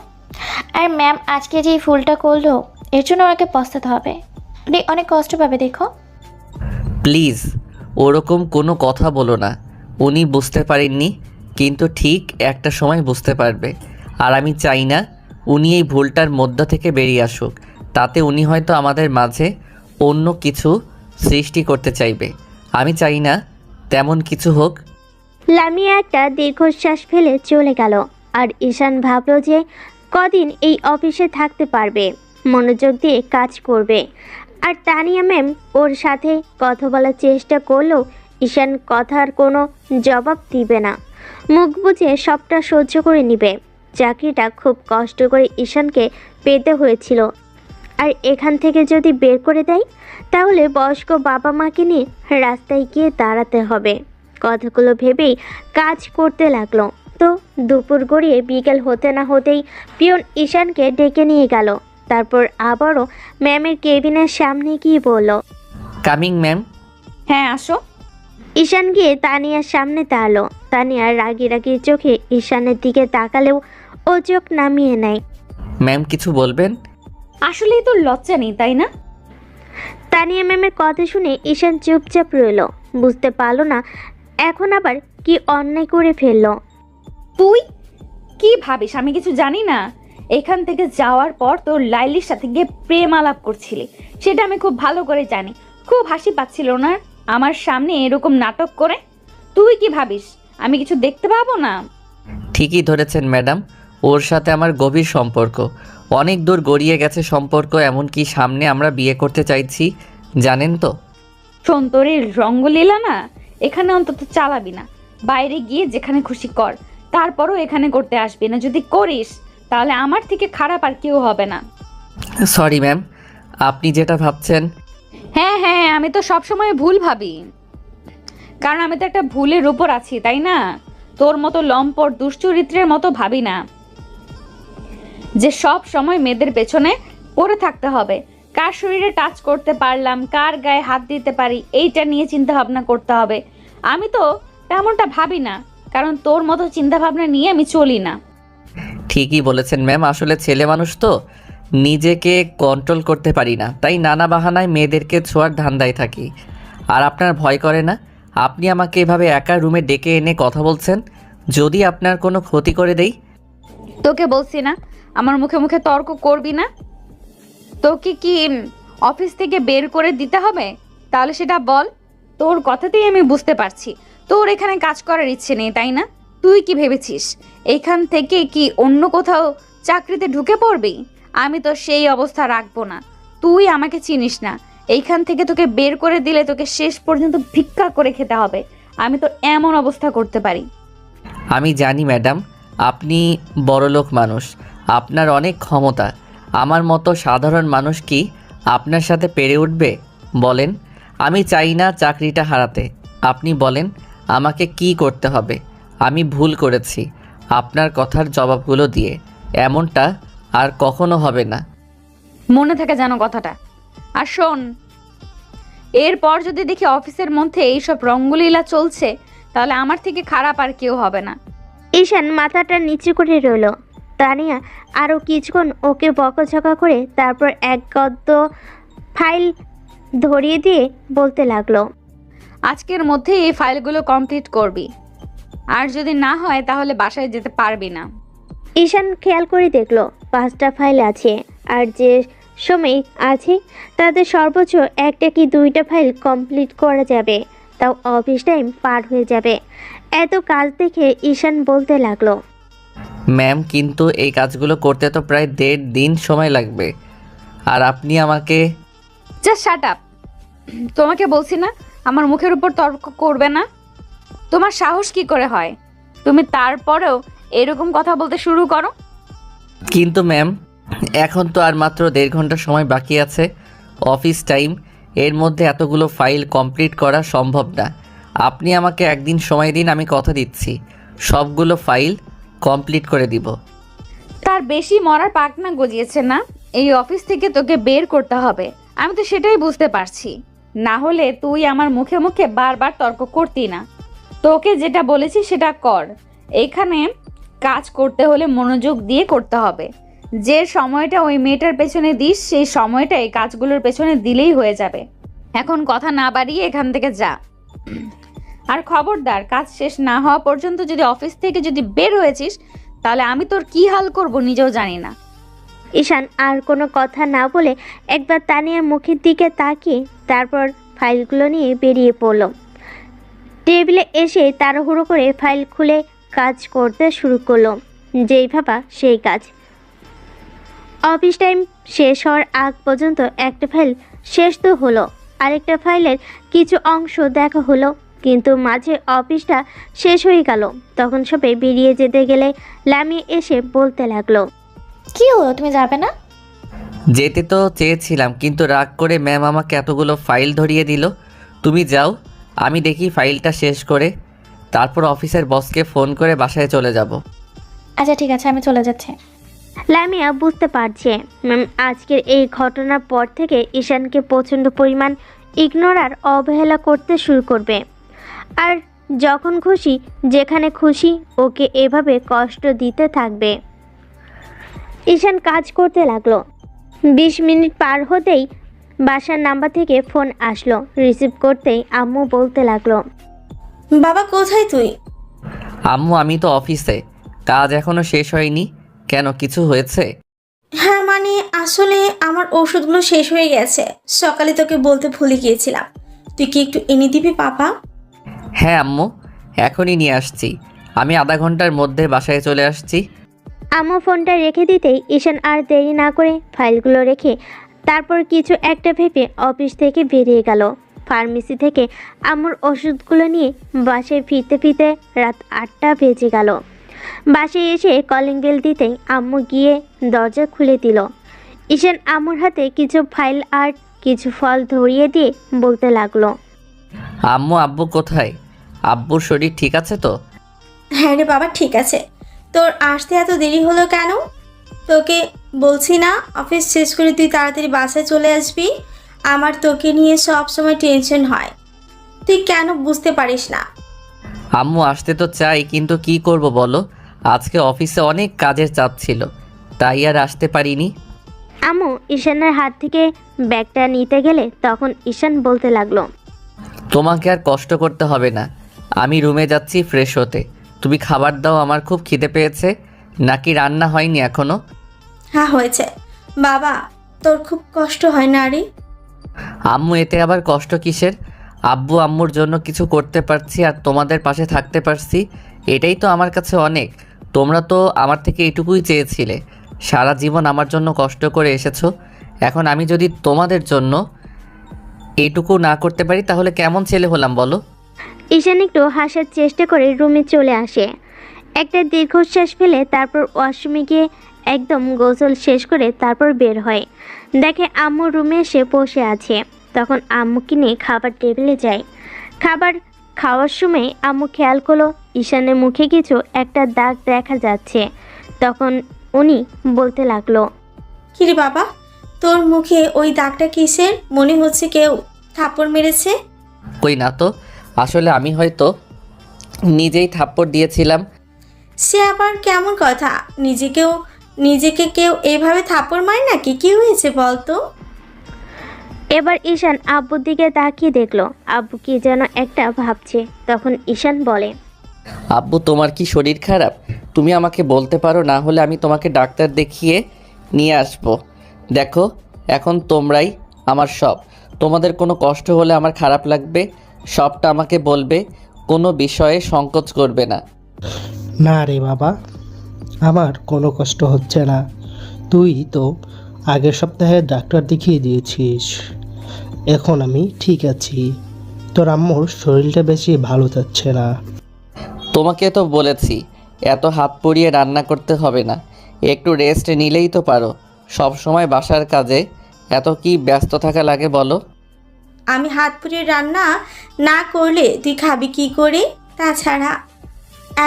আর ম্যাম আজকে যে এই ফুলটা করলো এর জন্য ওনাকে পস্তাতে হবে, উনি অনেক কষ্ট পাবে দেখো। প্লিজ ওরকম কোনো কথা বলো না। উনি বুঝতে পারেননি, কিন্তু ঠিক একটা সময় বুঝতে পারবে। আর আমি চাই না উনি এই ভুলটার মধ্য থেকে বেরিয়ে আসুক। তাতে উনি হয়তো আমাদের মাঝে অন্য কিছু সৃষ্টি করতে চাইবে। আমি চাই না তেমন কিছু হোক। লামিয়া একটা দীর্ঘশ্বাস ফেলে চলে গেল। আর ঈশান ভাবল যে কদিন এই অফিসে থাকতে পারবে, মনোযোগ দিয়ে কাজ করবে। আর তানিয়া ম্যাম ওর সাথে কথা বলার চেষ্টা করলেও ঈশান কথার কোনো জবাব দিবে না, মুখ বুজে সবটা সহ্য করে নিবে। চাকরিটা খুব কষ্ট করে ঈশানকে পেতে হয়েছিল, আর এখান থেকে যদি বের করে দেয় তাহলে বয়স্ক বাবা মাকে নিয়ে রাস্তায় গিয়ে দাঁড়াতে হবে। কথাগুলো ভেবেই কাজ করতে লাগলো। তো দুপুর গড়িয়ে বিকেল হতে না হতেই পিয়ন ঈশানকে ডেকে নিয়ে গেল। তারপর আবারও ম্যামের কেবিনের সামনে গিয়ে বলল, কামিং ম্যাম। হ্যাঁ আসো। ঈশান গিয়ে তানিয়ার সামনে দাঁড়ালো। তানিয়া রাগি রাগি চোখে ঈশানের দিকে তাকালেও ও চোখ নামিয়ে নেয়। ম্যাম কিছু বলবেন? আসলেই তো লজ্জা নেই তাই না? তানিয়া ম্যামের কথা শুনে ঈশান চুপচাপ রইল। বুঝতে পারলো না এখন আবার কি অন্যায় করে ফেললো। তুই কি ভাবিস আমি কিছু জানি না? এখান থেকে যাওয়ার পর তোর লাইলির সাথে গিয়ে প্রেম আলাপ করছিলি, সেটা আমি খুব ভালো করে জানি। খুব হাসি পাচ্ছিল না আমার সামনে এরকম নাটক করে? তুই কি ভাবিস আমি কিছু দেখতে পাবো না? ঠিকই ধরেছেন ম্যাডাম, ওর সাথে আমার গভীর সম্পর্ক, অনেক দূর গড়িয়ে গেছে সম্পর্ক। এমনকি সামনে আমরা বিয়ে করতে চাইছি, জানেন তো। শোন, তোর এই রঙ্গলীলা না এখানে অন্তত চালাবি না। বাইরে গিয়ে যেখানে খুশি কর, তারপরও এখানে করতে আসবি না। যদি করিস তাহলে আমার থেকে খারাপ আর কেউ হবে না। সরি ম্যাম, আপনি যেটা ভাবছেন। হ্যাঁ হ্যাঁ, আমি তো সবসময় ভুল ভাবি, কারণ আমি তো একটা ভুলের উপর আছি, তাই না? তোর মতো লম্পট দুশ্চরিত্রের মতো ভাবি না যে সব সময় মেয়েদের পেছনে পড়ে থাকতে হবে। কার শরীরে টাচ করতে পারলাম, কার গায়ে হাত দিতে পারি, এইটা নিয়ে চিন্তা ভাবনা করতে হবে। আমি তো তেমনটা ভাবি না, কারণ তোর মতো চিন্তা ভাবনা নিয়ে আমি চলি না। ঠিকই বলেছেন ম্যাম, আসলে ছেলে মানুষ তো নিজেকে কন্ট্রোল করতে পারি না, তাই নানা বাহানায় মেয়েদেরকে ছোঁয়ার ধান্দায় থাকি। আর আপনার ভয় করে না? আপনি আমাকে এভাবে একা রুমে ডেকে এনে কথা বলছেন, যদি আপনার কোনো ক্ষতি করে দেই? তোকে বলছি না আমার মুখে মুখে তর্ক করবি না। তোকে কি অফিস থেকে বের করে দিতে হবে? তাহলে সেটা বল। তোর কথাতেই আমি বুঝতে পারছি তোর এখানে কাজ করার ইচ্ছে নেই, তাই না? তুই কি ভেবেছিস এইখান থেকে কি অন্য কোথাও চাকরিতে ঢুকে পড়বি? আমি তো সেই অবস্থা রাখবো না। তুই আমাকে চিনিস না, এইখান থেকে তোকে বের করে দিলে তোকে শেষ পর্যন্ত ভিক্ষা করে খেতে হবে। আমি তো এমন অবস্থা করতে পারি। আমি জানি ম্যাডাম, আপনি বড়লোক মানুষ, আপনার অনেক ক্ষমতা। আমার মতো সাধারণ মানুষ কি আপনার সাথে পেরে উঠবে বলেন? আমি চাই না চাকরিটা হারাতে। আপনি বলেন আমাকে কি করতে হবে? আমি ভুল করেছি, আপনার কথার জবাবগুলো দিয়ে এমনটা আর কখনো হবে না। মনে থাকে যেন কথাটা। আর শোন, এরপর যদি দেখি অফিসের মধ্যে এইসব রঙ্গলীলা চলছে, তাহলে আমার থেকে খারাপ আর কেউ হবে না। ঈশান মাথাটা নিচু করে রইল। তানিয়া আরও কিছুক্ষণ ওকে বকাঝকা করে তারপর এক গদ্য ফাইল ধরিয়ে দিয়ে বলতে লাগলো, আজকের মধ্যে এই ফাইলগুলো কমপ্লিট করবি, আর যদি না হয় তাহলে বাসায় যেতে পারবি না। ঈশান খেয়াল করে দেখলো 5টা ফাইল আছে, আর যে সময় আছে তাদের সর্বোচ্চ 1টা কি 2টা ফাইল কমপ্লিট করা যাবে, তাও অফিস টাইম পার হয়ে যাবে। এত কাজ দেখে ঈশান বলতে লাগলো, ম্যাম কিন্তু এই কাজগুলো করতে তো প্রায় 1.5 দিন সময় লাগবে, আর আপনি আমাকে। Just shut up. তোমাকে বলছি না আমার মুখের উপর তর্ক করবে না। তোমার সাহস কি করে হয় তুমি তারপরেও এরকম কথা বলতে শুরু করো? কিন্তু ম্যাম, এখন তো আর মাত্র 1.5 ঘন্টা সময় বাকি আছে অফিস টাইম। এর মধ্যে এতগুলো ফাইল কমপ্লিট করা সম্ভব না। আপনি আমাকে একদিন সময় দিন, আমি কথা দিচ্ছি সবগুলো ফাইল কমপ্লিট করে দিব। তার বেশি মরার পাকনা গজিয়েছে না? এই অফিস থেকে তোকে বের করতে হবে। আমি তো সেটাই বুঝতে পারছি। না হলে তুই আমার মুখে মুখে বারবার তর্ক করতি না। তোকে যেটা বলেছি সেটা কর। এখানে কাজ করতে হলে মনোযোগ দিয়ে করতে হবে। যে সময়টা ওই মেয়েটার পেছনে দিস সেই সময়টা এই কাজগুলোর পেছনে দিলেই হয়ে যাবে। এখন কথা না বাড়িয়ে এখান থেকে যা। আর খবরদার, কাজ শেষ না হওয়া পর্যন্ত যদি অফিস থেকে বের হয়েছিস তাহলে আমি তোর কি হাল করব নিজেও জানি না। ঈশান আর কোনো কথা না বলে একবার তানিয়ার মুখের দিকে তাকিয়ে তারপর ফাইলগুলো নিয়ে বেরিয়ে পড়ল। টেবিলে এসে তাড়াহুড়ো করে ফাইল খুলে কাজ করতে শুরু করলো। যেই ভাবা সেই কাজ। অফিস টাইম শেষ হওয়ার আগ পর্যন্ত একটা ফাইল শেষ তো হলো, আরেকটা ফাইলের কিছু অংশ দেখা হলো, কিন্তু মাঝে অফিসটা শেষ হয়ে গেল। তখন সবাই বেরিয়ে যেতে গেলে লামিয়া এসে বলতে লাগলো, কি হলো, তুমি যাবে না? যেতে তো চেয়েছিলাম, কিন্তু রাগ করে ম্যাম আমাকে এতগুলো ফাইল ধরিয়ে দিল। তুমি যাও, আমি দেখি ফাইলটা শেষ করে তারপর অফিসের বসকে ফোন করে বাসায় চলে যাব। আচ্ছা ঠিক আছে, আমি চলে যাচ্ছি। লামিয়া বুঝতে পারছে ম্যাম আজকের এই ঘটনার পর থেকে ঈশানকে প্রচণ্ড পরিমাণ ইগনোর আর অবহেলা করতে শুরু করবে, আর যখন খুশি যেখানে খুশি ওকে এভাবে কষ্ট দিতে থাকবে। ঈশান কাজ করতে লাগলো। 20 মিনিট পার হতেই বাসার নাম্বার থেকে ফোন আসলো। রিসিভ করতেই আম্মু বলতে লাগলো, বাবা কোথায় তুই? আম্মু, আমি তো অফিসে, কাজ এখনো শেষ হয়নি। কেন, কিছু হয়েছে? হ্যাঁ মানে আসলে আমার ওষুধগুলো শেষ হয়ে গেছে, সকালে তোকে বলতে ভুলে গিয়েছিলাম। তুই কি একটু এনে দিবি পাপা? হ্যাঁ আম্মু, এখনই নিয়ে আসছি। আমি আধা ঘন্টার মধ্যে বাসায় চলে আসছি। আম্মু ফোনটা রেখে দিতেই ঈশান আর দেরি না করে ফাইলগুলো রেখে তারপর কিছু একটা ভেবে অফিস থেকে বেরিয়ে গেল। ফার্মেসি থেকে আম্মুর ওষুধগুলো নিয়ে বাসায় ফিরতে ফিরতে রাত 8টা বেজে গেল। বাসায় এসে কলিং বেল দিতেই আম্মু গিয়ে দরজা খুলে দিল। ঈশান আম্মুর হাতে কিছু ফাইল আর কিছু ফল ধরিয়ে দিয়ে বলতে লাগলো, আম্মু, আব্বু কোথায়? আব্বুর শরীর ঠিক আছে তো? হ্যাঁ রে বাবা ঠিক আছে। তোর আসতে এত দেরি হলো কেন? তোকে বলছি না অফিস শেষ করে তুই তাড়াতাড়ি বাসায় চলে আসবি। আমার তোকে নিয়ে সব সময় টেনশন হয়, তুই কেন বুঝতে পারিস না? আম্মু, আসতে তো চাই, কিন্তু কি করব বলো, আজকে অফিসে অনেক কাজের চাপ ছিল, তাই আর আসতে পারিনি। আম্মু ঈশানের হাত থেকে ব্যাগটা নিতে গেলে তখন ঈশান বলতে লাগলো, তোমাকে আর কষ্ট করতে হবে না, আমি রুমে যাচ্ছি ফ্রেশ হতে। তুমি খাবার দাও, আমার খুব খিদে পেয়েছে। নাকি রান্না হয়নি এখনো? হ্যাঁ হয়েছে। বাবা তোর খুব কষ্ট হয় না রে? আম্মু, এতে আবার কষ্ট কিসের? আব্বু আম্মুর জন্য কিছু করতে পারছি আর তোমাদের পাশে থাকতে পারছি, এটাই তো আমার কাছে অনেক। তোমরা তো আমার থেকে এটুকুই চেয়েছিলে, সারা জীবন আমার জন্য কষ্ট করে এসেছো। এখন আমি যদি তোমাদের জন্য এইটুকু না করতে পারি তাহলে কেমন ছেলে হলাম বলো? ঈশান একটু হাসার চেষ্টা করে রুমে চলে আসে। একটা দীর্ঘশ্বাস ফেলে তারপর ওয়াশরুমে গিয়ে একদম গোসল শেষ করে তারপর বের হয়। দেখে আম্মু রুমে এসে বসে আছে। তখন আম্মুকে নিয়ে খাবার টেবিলে যায়। খাবার খাওয়ার সময় আম্মু খেয়াল করলো ঈশানের মুখে কিছু একটা দাগ দেখা যাচ্ছে। তখন উনি বলতে লাগলো, কিরে বাবা তোর মুখে ওই দাগটা কিসের? মনে হচ্ছে কেউ থাপ্পড় মেরেছে। কই না তো, আসলে আমি হয়তো নিজেই থাপ্পড় দিয়েছিলাম। সে আবার কেমন কথা? নিজেকে কেউ এভাবে থাপ্পড় মারে নাকি? কি হয়েছে বলতো? এবার ঈশান আব্বুর দিকে তাকিয়ে দেখলো আব্বু কি যেন একটা ভাবছে। তখন ঈশান বলে, আব্বু, তোমার কি শরীর খারাপ? তুমি আমাকে বলতে পারো, না হলে আমি তোমাকে ডাক্তার দেখিয়ে নিয়ে আসবো। দেখো, এখন তোমরাই আমার সব। তোমাদের কোনো কষ্ট হলে আমার খারাপ লাগবে, সবটা আমাকে বলবে, কোনো বিষয়ে সংকোচ করবে না। না রে বাবা, আমার কোনো কষ্ট হচ্ছে না। তুই তো আগের সপ্তাহে ডাক্তার দেখিয়ে দিয়েছিস, এখন আমি ঠিক আছি। তোর আম্মুর শরীরটা বেশি ভালো যাচ্ছে না। তোমাকে তো বলেছি এত হাত পুড়িয়ে রান্না করতে হবে না, একটু রেস্ট নিলেই তো পারো। সব সময় বাসার কাজে এত কি ব্যস্ত থাকা লাগে বলো? আমি হাত পুড়িয়ে রান্না না করলে তুই খাবি কি করে? তাছাড়া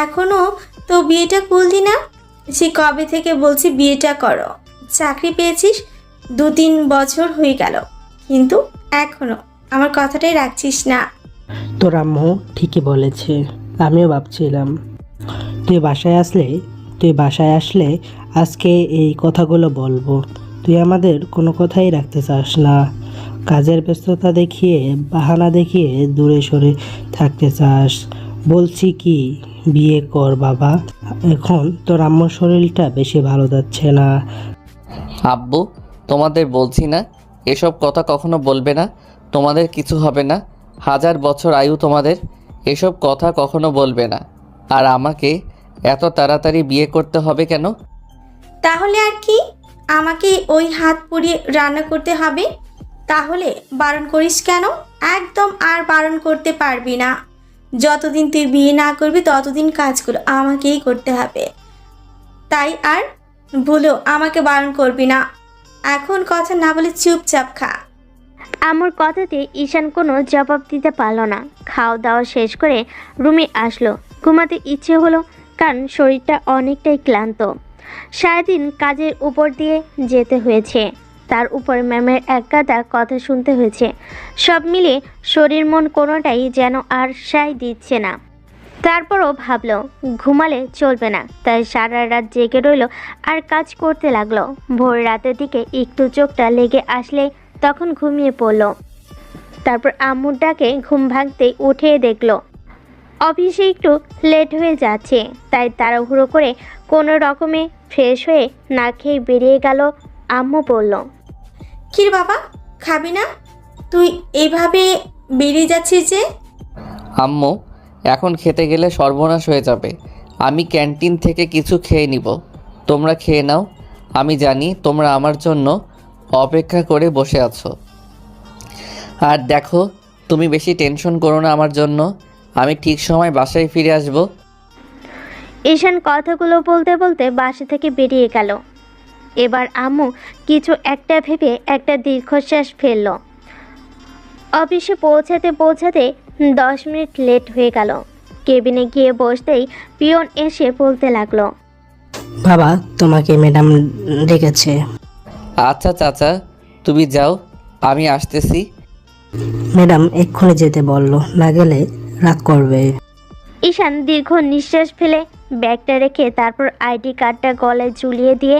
এখনো তো বিয়েটা করলি না। সে কবে থেকে বলছি বিয়েটা করো, চাকরি পেয়েছিস 2-3 বছর হয়ে গেল, কিন্তু এখনো আমার কথাটাই রাখছিস না। তোর আম্মু ঠিকই বলেছে। আমিও ভাবছিলাম তুই বাসায় আসলে আজকে এই কথাগুলো বলবো। তুই আমাদের কোনো কথাই রাখতে চাস না। কাজের ব্যস্ততা দেখিয়ে, বাহানা দেখিয়ে দূরে সরে থাকতে চাস। বলছি কি, বিয়ে কর বাবা। এখন তোর আম্মুর শরীরটা বেশি ভালো যাচ্ছে না। আব্বু, তোমাদের বলছি না এসব কথা কখনো বলবে না, তোমাদের কিছু হবে না। 1000 বছর আয়ু তোমাদের। এসব কথা কখনো বলবে না। আর আমাকে এত তাড়াতাড়ি বিয়ে করতে হবে কেন? তাহলে আর কি, আমাকে ওই হাত পুড়িয়ে রান্না করতে হবে? তাহলে বারণ করিস কেন? একদম আর বারণ করতে পারবি না। যতদিন তুই বিয়ে না করবি ততদিন কাজগুলো আমাকেই করতে হবে। তাই আর ভুলো আমাকে বারণ করবি না। এখন কথা না বলে চুপচাপ খা। আমার কথাতে ঈশান কোনো জবাব দিতে পারল না। খাওয়া দাওয়া শেষ করে রুমে আসলো। ঘুমাতে ইচ্ছে হলো, কারণ শরীরটা অনেকটাই ক্লান্ত। সারাদিন কাজের উপর দিয়ে যেতে হয়েছে, তার উপর ম্যামের একগাদা কথা শুনতে হয়েছে। সব মিলিয়ে শরীর মন কোনোটাই যেন আর সায় দিচ্ছে না। তারপরও ভাবলো ঘুমালে চলবে না, তাই সারা রাত জেগে রইল আর কাজ করতে লাগলো। ভোর রাতের দিকে একটু চোখটা লেগে আসলে তখন ঘুমিয়ে পড়ল। তারপর আম্মুর ডাকে ঘুম ভাঙতেই উঠে দেখলো অফিসে একটু লেট হয়ে যাচ্ছে, তাই তাড়াহুড়ো করে কোনো রকমে ফ্রেশ হয়ে না খেয়ে বেরিয়ে গেল। আম্মু বলল, কি রে বাবা, খাবি না? তুই এইভাবে বেরিয়ে যাচ্ছিস যে? আম্মু, এখন খেতে গেলে সর্বনাশ হয়ে যাবে। আমি ক্যান্টিন থেকে কিছু খেয়ে নিব, তোমরা খেয়ে নাও। আমি জানি তোমরা আমার জন্য অপেক্ষা করে বসে আছো। আর দেখো, তুমি বেশি টেনশন করো না আমার জন্য, আমি ঠিক সময় বাসায় ফিরে আসব। ঈশান কথাগুলো বলতে বলতে বাসা থেকে বেরিয়ে গেল। এবার আম্মু কিছু একটা ভেবে একটা দীর্ঘশ্বাস ফেলল। অফিসে পৌঁছাতে পৌঁছাতে 10 মিনিট লেট হয়ে গেল। কেবিনে গিয়ে বসতেই পিয়ন এসে বলতে লাগলো, বাবা, তোমাকে ম্যাডাম ডেকেছে। আচ্ছা চাচা, তুমি যাও, আমি আসতেছি। ম্যাডাম এক্ষুনি যেতে বললো, না গেলে রাগ করবে। ঈশান দীর্ঘ নিঃশ্বাস ফেলে ব্যাগটা রেখে তারপর আইডি কার্ডটা গলায় ঝুলিয়ে দিয়ে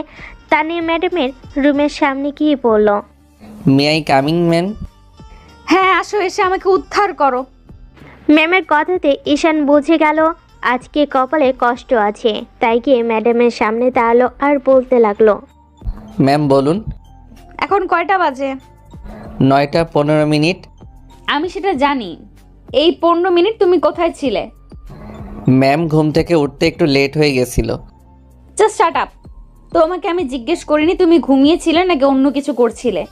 তানিয়া ম্যাডামের রুমের সামনে গিয়ে বলল, মে আই কামিং ম্যাম? হ্যাঁ আসো, এসে আমাকে উদ্ধার করো। ম্যামের কথাতে ঈশান বুঝে গেল আজকে কপালে কষ্ট আছে, তাই গিয়ে ম্যাডামের সামনে দাঁড়ালো আর বলতে লাগলো, ম্যাম বলুন। এখন কয়টা বাজে? 9টা 15 মিনিট। আমি সেটা জানি। এই 15 মিনিট তুমি কোথায় ছিলে? ম্যাম, ঘুম থেকে উঠতে একটু লেট হয়ে গেছিল। Just shut up. তোমাকে আমি জিজ্ঞেস করিনি তুমি ঘুমিয়েছিলে নাকি অন্য কিছু করছিলে।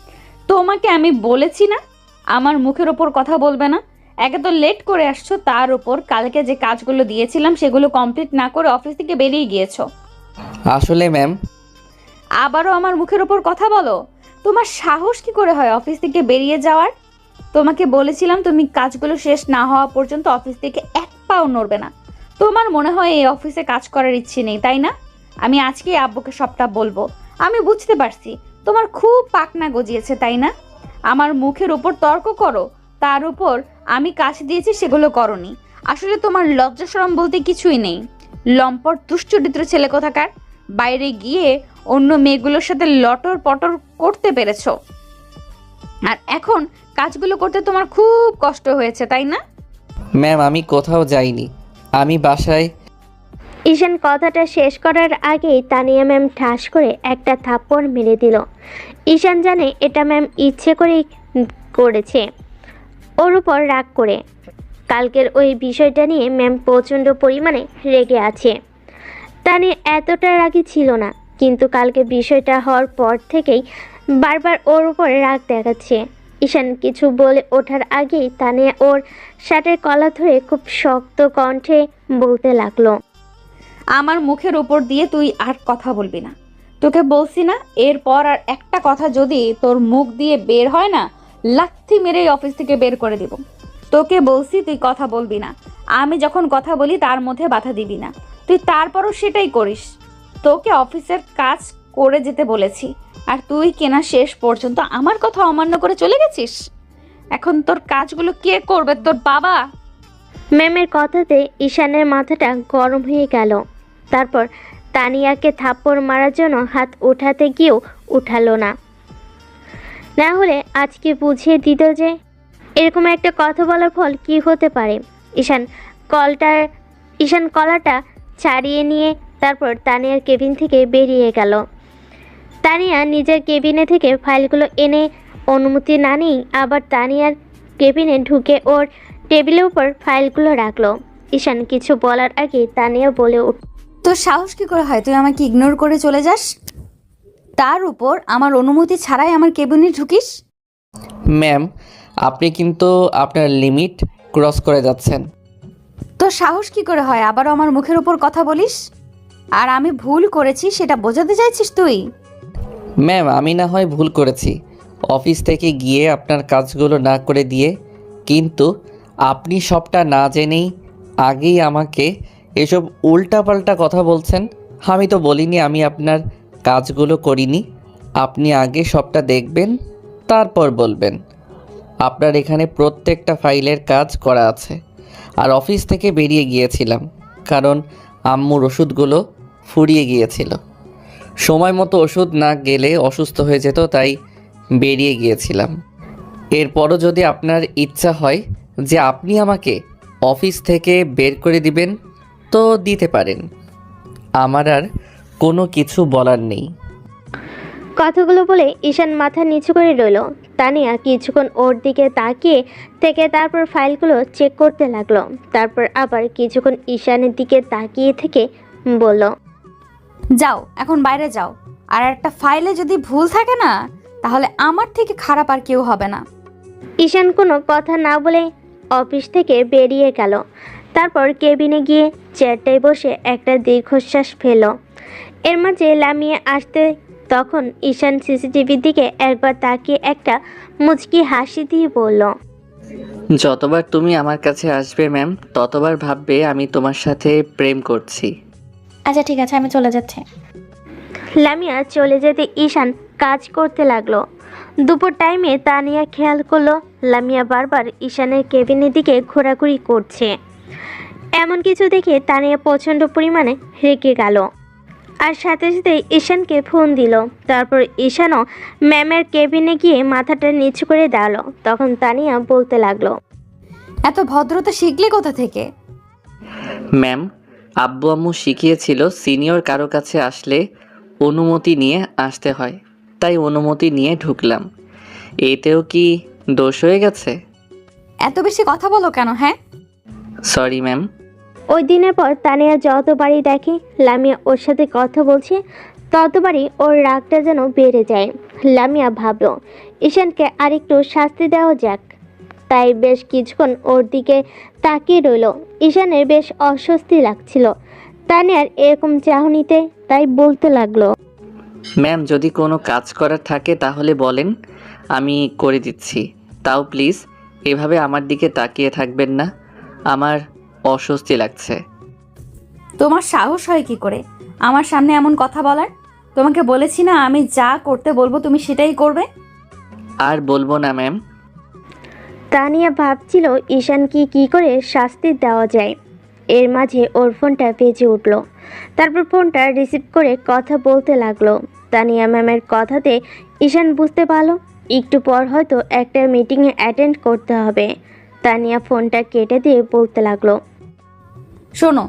তোমাকে আমি বলেছি না আমার মুখের ওপর কথা বলবে না। একে তো লেট করে আসছো, তার উপর কালকে যে কাজগুলো দিয়েছিলাম সেগুলো কমপ্লিট না করে অফিস থেকে বেরিয়ে গিয়েছো। আসলে ম্যাম, আবারও আমার মুখের ওপর কথা বলো। তোমার সাহস কি করে হয় অফিস থেকে বেরিয়ে যাওয়ার? তোমাকে বলেছিলাম তুমি কাজগুলো শেষ না হওয়া পর্যন্ত অফিস থেকে এক পাও নড়বে না। তোমার মনে হয় এই অফিসে কাজ করার ইচ্ছে নেই, তাই না? আমি আজকে আব্বুকে সবটা বলবো। আমি বুঝতে পারছি তোমার খুব পাকনা গজিয়েছে, তাই না? আমার মুখের উপর তর্ক করো, তার উপর আমি কাজ দিয়েছি সেগুলো করনি। আসলে তোমার লজ্জা শরম বলতে কিছুই নেই। লম্পট দুশ্চরিত্র ছেলে কোথাকার। বাইরে গিয়ে অন্য মেয়েগুলোর সাথে লটর পটর করতে পেরেছো, আর এখন কাজগুলো করতে তোমার খুব কষ্ট হয়েছে, তাই না? ম্যাম আমি কোথাও যাইনি, আমি বাসায়। ঈশান কথাটা শেষ করার আগেই তানিয়া ম্যাম ঠাস করে একটা থাপ্পড় মেরে দিল। ঈশান জানে এটা ম্যাম ইচ্ছে করেই করেছে, ওর উপর রাগ করে। কালকের ওই বিষয়টা নিয়ে ম্যাম প্রচণ্ড পরিমাণে রেগে আছে। তানিয়া এতটা রাগী ছিল না, কিন্তু কালকে বিষয়টা হওয়ার পর থেকেই বারবার ওর উপর রাগ দেখাচ্ছে। ঈশান কিছু বলে ওঠার আগেই তানিয়া ওর শার্টের কলার ধরে খুব শক্ত কণ্ঠে বলতে লাগলো। আমার মুখের উপর দিয়ে তুই আর কথা বলবি না। তোকে বলছি না, এরপর আর একটা কথা যদি তোর মুখ দিয়ে বের হয় না, লাথি মেরে এই অফিস থেকে বের করে দিব। তোকে বলছি তুই কথা বলবি না। আমি যখন কথা বলি তার মধ্যে বাধা দিবি না। তুই তারপরও সেটাই করিস। তোকে অফিসের কাজ করে যেতে বলেছি, আর তুই কেনা শেষ পর্যন্ত আমার কথা অমান্য করে চলে গেছিস। এখন তোর কাজগুলো কে করবে? তোর বাবা। ম্যামের কথাতে ঈশানের মাথাটা গরম হয়ে গেল। তারপর তানিয়াকে থাপ্পড় মারার জন্য হাত উঠাতে গিয়েও উঠালো না। না হলে আজকে বুঝিয়ে দিত যে এরকম একটা কথা বলার ফল কি হতে পারে। ঈশান কলাটা ছাড়িয়ে নিয়ে তারপর তানিয়ার কেবিন থেকে বেরিয়ে গেল। তানিয়া নিজের কেবিনে থেকে ফাইলগুলো এনে অনুমতি না নিই আবার তানিয়ার কেবিনে ঢুকে ওর টেবিলের উপর ফাইলগুলো রাখলো। ঈশান কিছু বলার আগে তানিয়া বলে উঠল, তোর সাহস কি করে হয় তুই আমাকে ইগনোর করে চলে যাস? তার উপর আমার অনুমতি ছাড়াই আমার কেবিনে ঢুকিস। ম্যাম, আপনি কিন্তু আপনার লিমিট ক্রস করে যাচ্ছেন। তোর সাহস কি করে হয় আবারও আমার মুখের উপর কথা বলিস? আর আমি ভুল করেছি সেটা বোঝাতে চাইছিস তুই? ম্যাম, আমি না হয় ভুল করেছি অফিস থেকে গিয়ে আপনার কাজগুলো না করে দিয়ে, কিন্তু আপনি সবটা না জেনেই আগেই আমাকে এসব উল্টাপাল্টা কথা বলছেন। আমি তো বলিনি আমি আপনার কাজগুলো করিনি। আপনি আগে সবটা দেখবেন, তারপর বলবেন। আপনার এখানে প্রত্যেকটা ফাইলের কাজ করা আছে। আর অফিস থেকে বেরিয়ে গিয়েছিলাম কারণ আম্মুর ওষুধগুলো ফুরিয়ে গিয়েছিল। সময় মতো ওষুধ না গেলে অসুস্থ হয়ে যেত, তাই বেরিয়ে গিয়েছিলাম। এরপরও যদি আপনার ইচ্ছা হয় যে আপনি আমাকে অফিস থেকে বের করে দিবেন তো দিতে পারেন। আমার আর কোনো কিছু বলার নেই। কথাগুলো বলে ঈশান মাথা নিচু করে রইল। তানিয়া কিছুক্ষণ ওর দিকে তাকিয়ে থেকে তারপর ফাইলগুলো চেক করতে লাগলো। তারপর আবার কিছুক্ষণ ঈশানের দিকে তাকিয়ে থেকে বলল, যাও, এখন বাইরে যাও। আর একটা ফাইলে যদি ভুল থাকে না, তাহলে আমার থেকে খারাপ আর কেউ হবে না। ঈশান কোনো কথা না বলে অফিস থেকে বেরিয়ে গেল। তারপর কেবিনে গিয়ে চেয়ারটায় বসে একটা দীর্ঘশ্বাস ফেলল। এর মাঝে লামিয়ে আসতে তখন ঈশান সিসিটিভির দিকে একবার তাকিয়ে একটা মুচকি হাসি দিয়ে বলল, যতবার তুমি আমার কাছে আসবে ম্যাম, ততবার ভাববে আমি তোমার সাথে প্রেম করছি। আচ্ছা ঠিক আছে, আমি চলে যাচ্ছি। লামিয়া চলে যেতে ঈশান কাজ করতে লাগলো। দুপুর টাইমে তানিয়া খেয়াল করলো লামিয়া বারবার ঈশানের কেবিনের দিকে ঘোরাঘুরি করছে। এমন কিছু দেখে তানিয়া প্রচণ্ড পরিমাণে রেগে গেল আর সাথে সাথে ঈশানকে ফোন দিল। তারপর ঈশানও ম্যামের কেবিনে গিয়ে মাথাটা নিচু করে দাঁড়ালো। তখন তানিয়া বলতে লাগলো, এত ভদ্রতা শিখলে কোথা থেকে? ম্যাম, আব্বু আম্মু শিখিয়েছিল সিনিয়র কারো কাছে আসলে অনুমতি নিয়ে আসতে হয়, তাই অনুমতি নিয়ে ঢুকলাম। এতেও কি দোষ হয়ে গেছে? এত বেশি কথা বলো কেন? হ্যাঁ, সরি ম্যাম। ওই দিনের পর তানিয়া যতবারই দেখে লামিয়া ওর সাথে কথা বলছে ততবারই ওর রাগটা যেন বেড়ে যায়। লামিয়া ভাবলো ঈশানকে আরেকটু শাস্তি দেওয়া যাক, তাই বেশ কিছুক্ষণ ওর দিকে তাকিয়ে রইল। ঈশানের বেশ অস্বস্তি লাগছিল তানিয়ার এরকম চাহনিতে, তাই বলতে লাগলো, ম্যাম, যদি কোনো কাজ করার থাকে তাহলে বলেন, আমি করে দিচ্ছি। তাও প্লিজ এভাবে আমার দিকে তাকিয়ে থাকবেন না, আমার অস্বস্তি লাগছে। তোমার সাহস হয় কি করে আমার সামনে এমন কথা বলার? তোমাকে বলেছি না আমি যা করতে বলবো তুমি সেটাই করবে। আর বলবো না ম্যাম। তানিয়া ভাবছিল ঈশানকে কি করে শাস্তি দেওয়া যায়। এর মাঝে ওর ফোনটা বেজে উঠল। তারপর ফোনটা রিসিভ করে কথা বলতে লাগলো। তানিয়া ম্যামের কথাতে ঈশান বুঝতে পারলো একটু পর হয়তো একটা মিটিংয়ে অ্যাটেন্ড করতে হবে। তানিয়া ফোনটা কেটে দিয়ে বলতে লাগলো, শোনো,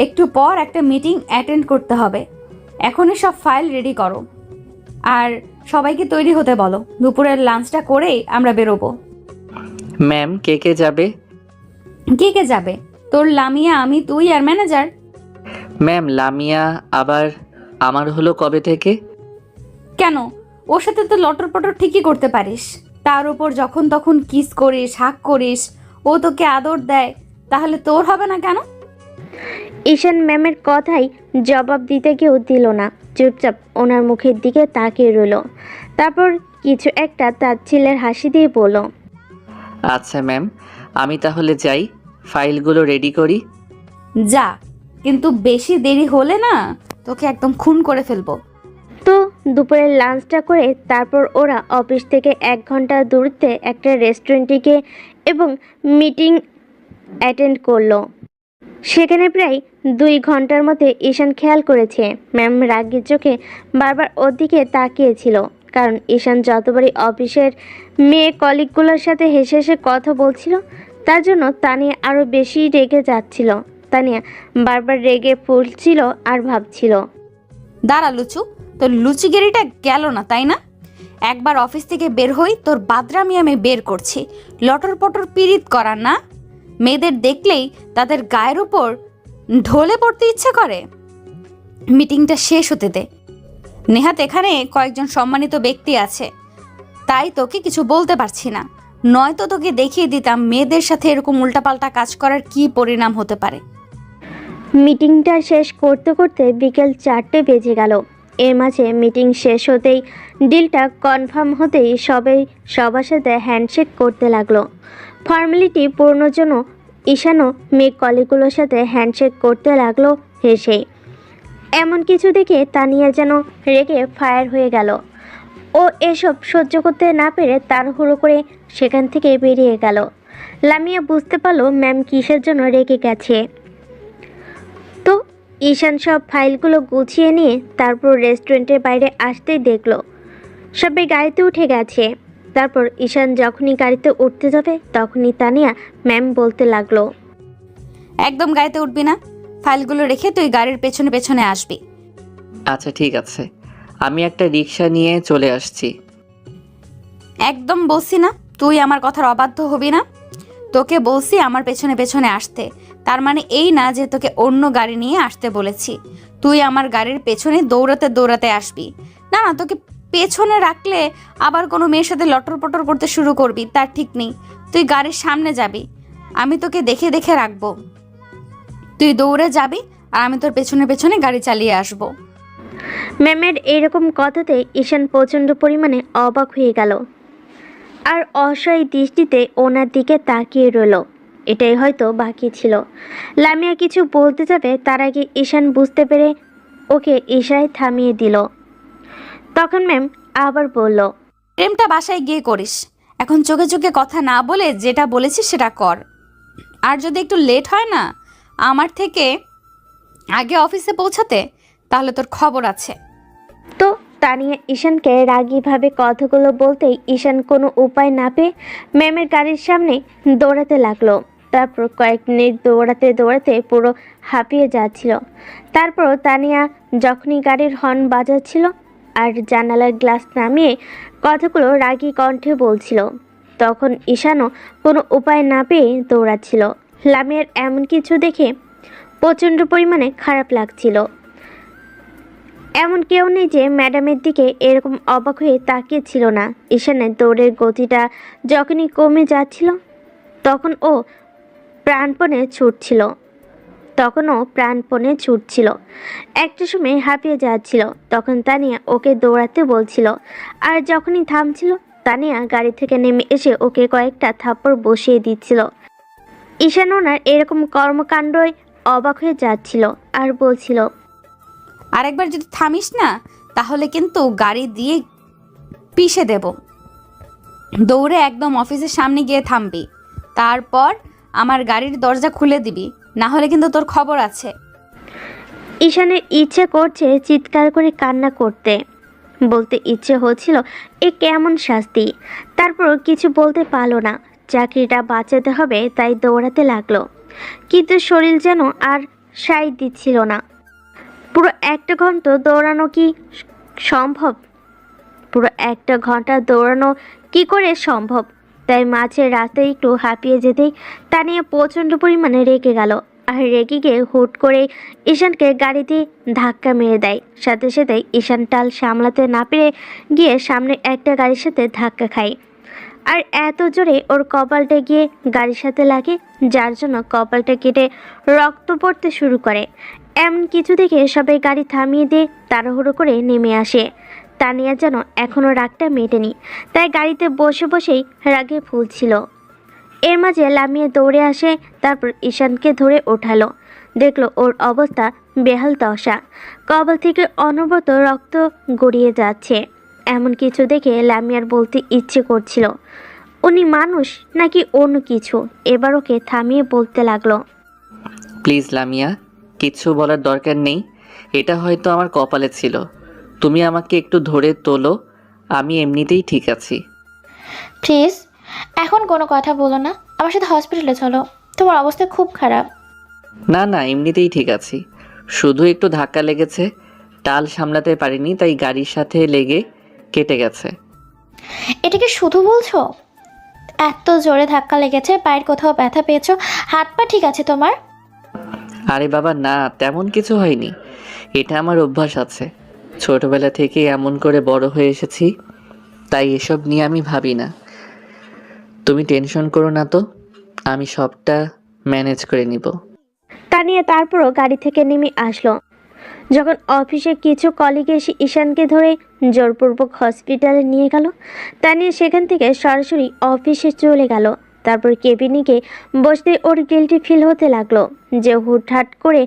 একটু পর একটা মিটিং অ্যাটেন্ড করতে হবে। এখনই সব ফাইল রেডি করো আর সবাইকে তৈরি হতে বলো। দুপুরের লাঞ্চটা করেই আমরা বেরোবো। ম্যাম, কে কে যাবে? কে কে যাবে? তোর লামিয়া, আমি, তুই আর ম্যানেজার। ম্যাম, লামিয়া আবার আমার হলো কবে থেকে? কেন? ওর সাথে তো লটর পটর ঠিকই করতে পারিস। তার উপর যখন তখন কিস করিস, হাক করিস, ও তোকে আদর দেয়, তাহলে তোর হবে না কেন? ঈশান ম্যামের কথাই জবাব দিতে গিয়েও দিল না, চুপচাপ ওনার মুখের দিকে তাকিয়ে রইল। তারপর কিছু একটা তাচ্ছিল্যের হাসি দিয়ে বলল, আচ্ছা ম্যাম, আমি তাহলে যাই, ফাইলগুলো রেডি করি। যা, কিন্তু বেশি দেরি হলে না তোকে একদম খুন করে ফেলবো। তো দুপুরের লাঞ্চটা করে তারপর ওরা অফিস থেকে 1 ঘন্টা দূরত্বে একটা রেস্টুরেন্টে গিয়ে এবং মিটিং অ্যাটেন্ড করলো। সেখানে প্রায় 2 ঘন্টার মধ্যে ঈশান খেয়াল করেছে ম্যাম রাগের চোখে বারবার ওর দিকে তাকিয়েছিল, কারণ ঈশান যতবারই অফিসের মেয়ে কলিগগুলোর সাথে হেসে হেসে কথা বলছিল, তার জন্য তানিয়া আরও বেশি রেগে যাচ্ছিল। তানিয়া বারবার রেগে ফুলছিল আর ভাবছিল, দাঁড়া লুচু, তোর লুচিগিরিটা গেল না তাই না? একবার অফিস থেকে বের হই তোর বাদরামি আমি বের করছি। লটর পটর পিরিত করার না, মেয়েদের দেখলেই তাদের গায়ের উপর ঢলে পড়তে ইচ্ছে করে। মিটিংটা শেষ হতে দে। নেহাত এখানে কয়েকজন সম্মানিত ব্যক্তি আছে, তাই তোকে কিছু বলতে পারছি না, নয়তো তোকে দেখিয়ে দিতাম মেয়েদের সাথে এরকম উল্টাপাল্টা কাজ করার কি পরিণাম হতে পারে। মিটিংটা শেষ করতে করতে বিকেল 4টে বেজে গেল। এর মাঝে মিটিং শেষ হতেই ডিলটা কনফার্ম হতেই সবার সাথে হ্যান্ডশেক করতে লাগলো। ফর্মালিটি পূর্ণর জন্য ঈশানও মেয়ে কলিগুলোর সাথে হ্যান্ডশেক করতে লাগলো হেসে। এমন কিছু দেখে তানিয়া যেন রেগে ফায়ার হয়ে গেল। ও এসব সহ্য করতে না পেরে তাড়াহুড়ো করে সেখান থেকে বেরিয়ে গেল। লামিয়া বুঝতে পারলো ম্যাম কিসের জন্য রেগে গেছে। তো ঈশান সব ফাইলগুলো গুছিয়ে নিয়ে তারপর রেস্টুরেন্টের বাইরে আসতেই দেখলো সবাই গাড়িতে উঠে গেছে। তারপর ঈশান যখনই গাড়িতে উঠতে যাবে তখনই তানিয়া ম্যাম বলতে লাগলো, একদম গাড়িতে উঠবি না, ফাইলগুলো রেখে তুই গাড়ির পেছনে পেছনে আসবি। আচ্ছা ঠিক আছে, আমি একটা রিক্সা নিয়ে চলে আসছি। একদম বলছি না তুই আমার কথার অবাধ্য হবি না? তোকে বলছি আমার পেছনে পেছনে আসতে, তার মানে এই না যে তোকে অন্য গাড়ি নিয়ে আসতে বলেছি। তুই আমার গাড়ির পেছনে দৌড়াতে দৌড়াতে আসবি। না না, তোকে পেছনে রাখলে আবার কোনো মেয়ের সাথে লটর পটর করতে শুরু করবি, তার ঠিক নেই। তুই গাড়ির সামনে যাবি, আমি তোকে দেখে দেখে রাখবো। তুই দৌড়ে যাবি আর আমি তোর পেছনে পেছনে গাড়ি চালিয়ে আসবো। ম্যামের এরকম কথাতে ঈশান প্রচণ্ড পরিমাণে অবাক হয়ে গেল আর অসহায় দৃষ্টিতে ওনার দিকে তাকিয়ে রইল। এটাই হয়তো বাকি ছিল। লামিয়া কিছু বলতে যাবে তার আগে ঈশান বুঝতে পেরে ওকে ইশারায় থামিয়ে দিল। তখন ম্যাম আবার বলল, প্রেমটা বাসায় গিয়ে করিস, এখন চোখে চোখে কথা না বলে যেটা বলেছিস সেটা কর। আর যদি একটু লেট হয় না আমার থেকে আগে অফিসে পৌঁছাতে, তাহলে তোর খবর আছে। তো তানিয়া ঈশানকে রাগীভাবে কথাগুলো বলতেই ঈশান কোনো উপায় না পেয়ে ম্যামের গাড়ির সামনে দৌড়াতে লাগলো। তারপর কয়েক মিনিট দৌড়াতে দৌড়াতে পুরো হাঁপিয়ে যাচ্ছিল। তারপর তানিয়া যখনই গাড়ির হর্ন বাজাচ্ছিল আর জানালার গ্লাস নামিয়ে কথাগুলো রাগী কণ্ঠে বলছিল, তখন ঈশানও কোনো উপায় না পেয়ে দৌড়াচ্ছিল। লামিয়ার এমন কিছু দেখে প্রচণ্ড পরিমাণে খারাপ লাগছিল। এমন কেউ নেই যে ম্যাডামের দিকে এরকম অবাক হয়ে তাকিয়েছিল না। ঈশানের দৌড়ের গতিটা যখনই কমে যাচ্ছিল তখন ও প্রাণপণে ছুটছিল। একটা সময় হাঁপিয়ে যাচ্ছিল। তখন তানিয়া ওকে দৌড়াতে বলছিল, আর যখনই থামছিল তানিয়া গাড়ি থেকে নেমে এসে ওকে কয়েকটা থাপ্পড় বসিয়ে দিচ্ছিল। ঈশান ওনার এরকম কর্মকাণ্ডই অবাক হয়ে যাচ্ছিল আর বলছিল, আরেকবার যদি থামিস না তাহলে কিন্তু গাড়ি দিয়ে পিষে দেব। দৌড়ে একদম অফিসের সামনে গিয়ে থামবি, তারপর আমার গাড়ির দরজা খুলে দিবি, না হলে কিন্তু তোর খবর আছে। ঈশানের ইচ্ছে করছে চিৎকার করে কান্না করতে, বলতে ইচ্ছে হচ্ছিল এ কেমন শাস্তি। তারপর কিছু বলতে পারলো না। চাকরিটা বাঁচাতে হবে তাই দৌড়াতে লাগলো, কিন্তু শরীর যেন আর সায় দিচ্ছিল না। পুরো 1 ঘন্টা দৌড়ানো কি করে সম্ভব? তাই মাঝের রাস্তায় একটু হাঁপিয়ে যেতেই তানিয়া প্রচণ্ড পরিমাণে রেগে গেল আর রেগে গিয়ে হুট করে ঈশানকে গাড়িতে ধাক্কা মেরে দেয়। সাথে সাথে ঈশান টাল সামলাতে না পেরে গিয়ে সামনে একটা গাড়ির সাথে ধাক্কা খায় আর এত জোরে ওর কপালটা গিয়ে গাড়ির সাথে লাগে, যার জন্য কপালটা কেটে রক্ত পড়তে শুরু করে। এমন কিছু দেখে সবাই গাড়ি থামিয়ে দিয়ে তাড়াহুড়ো করে নেমে আসে। তানিয়া যেন এখনও রাগটা মেটেনি, তাই গাড়িতে বসে বসেই রাগে ফুলছিল। এর মাঝে লামিয়া দৌড়ে আসে, তারপর ঈশানকে ধরে ওঠালো। দেখলো ওর অবস্থা বেহাল দশা, কপাল থেকে অনবরত রক্ত গড়িয়ে যাচ্ছে। এমন কিছু দেখে লামিয়ার বলতে ইচ্ছে করছিল, উনি মানুষ নাকি অন্য কিছু। এবার ওকে থামিয়ে বলতে লাগলো, প্লিজ লামিয়া, কিচ্ছু বলার দরকার নেই। এটা হয়তো আমার কপালে ছিল। তুমি আমাকে একটু ধরে তোলো, আমি এমনিতেই ঠিক আছি। প্লিজ এখন কোনো কথা বলো না, আমার সাথে হসপিটালে চলো, তোমার অবস্থা খুব খারাপ। না না, এমনিতেই ঠিক আছি। শুধু একটু ধাক্কা লেগেছে, টাল সামলাতে পারিনি, তাই গাড়ির সাথে লেগে কেটে গেছে। এটাকে শুধু বলছো? এত জোরে ধাক্কা লেগেছে, পায়ের কোথাও ব্যথা পেয়েছো? হাত পা ঠিক আছে তোমার? আরে বাবা না, তেমন কিছু হয়নি। এটা আমার অভ্যাস আছে, ছোটবেলা থেকে এমন করে বড় হয়ে এসেছি, তাই এসব নিয়ে আমি ভাবি না। তুমি টেনশন করো না তো, আমি সবটা ম্যানেজ করে নিব। তানিয়া তারপরও গাড়ি থেকে নেমে আসলো। যখন অফিসে কিছু কলিগ এসে ঈশানকে ধরে জোরপূর্বক হসপিটালে নিয়ে গেল, তানিয়া সেখান থেকে সরাসরি অফিসে চলে গেল। তারপর কেবিনে গিয়ে বসতে ওর গিল্টি ফিল হতে লাগলো যে হুটহাট করে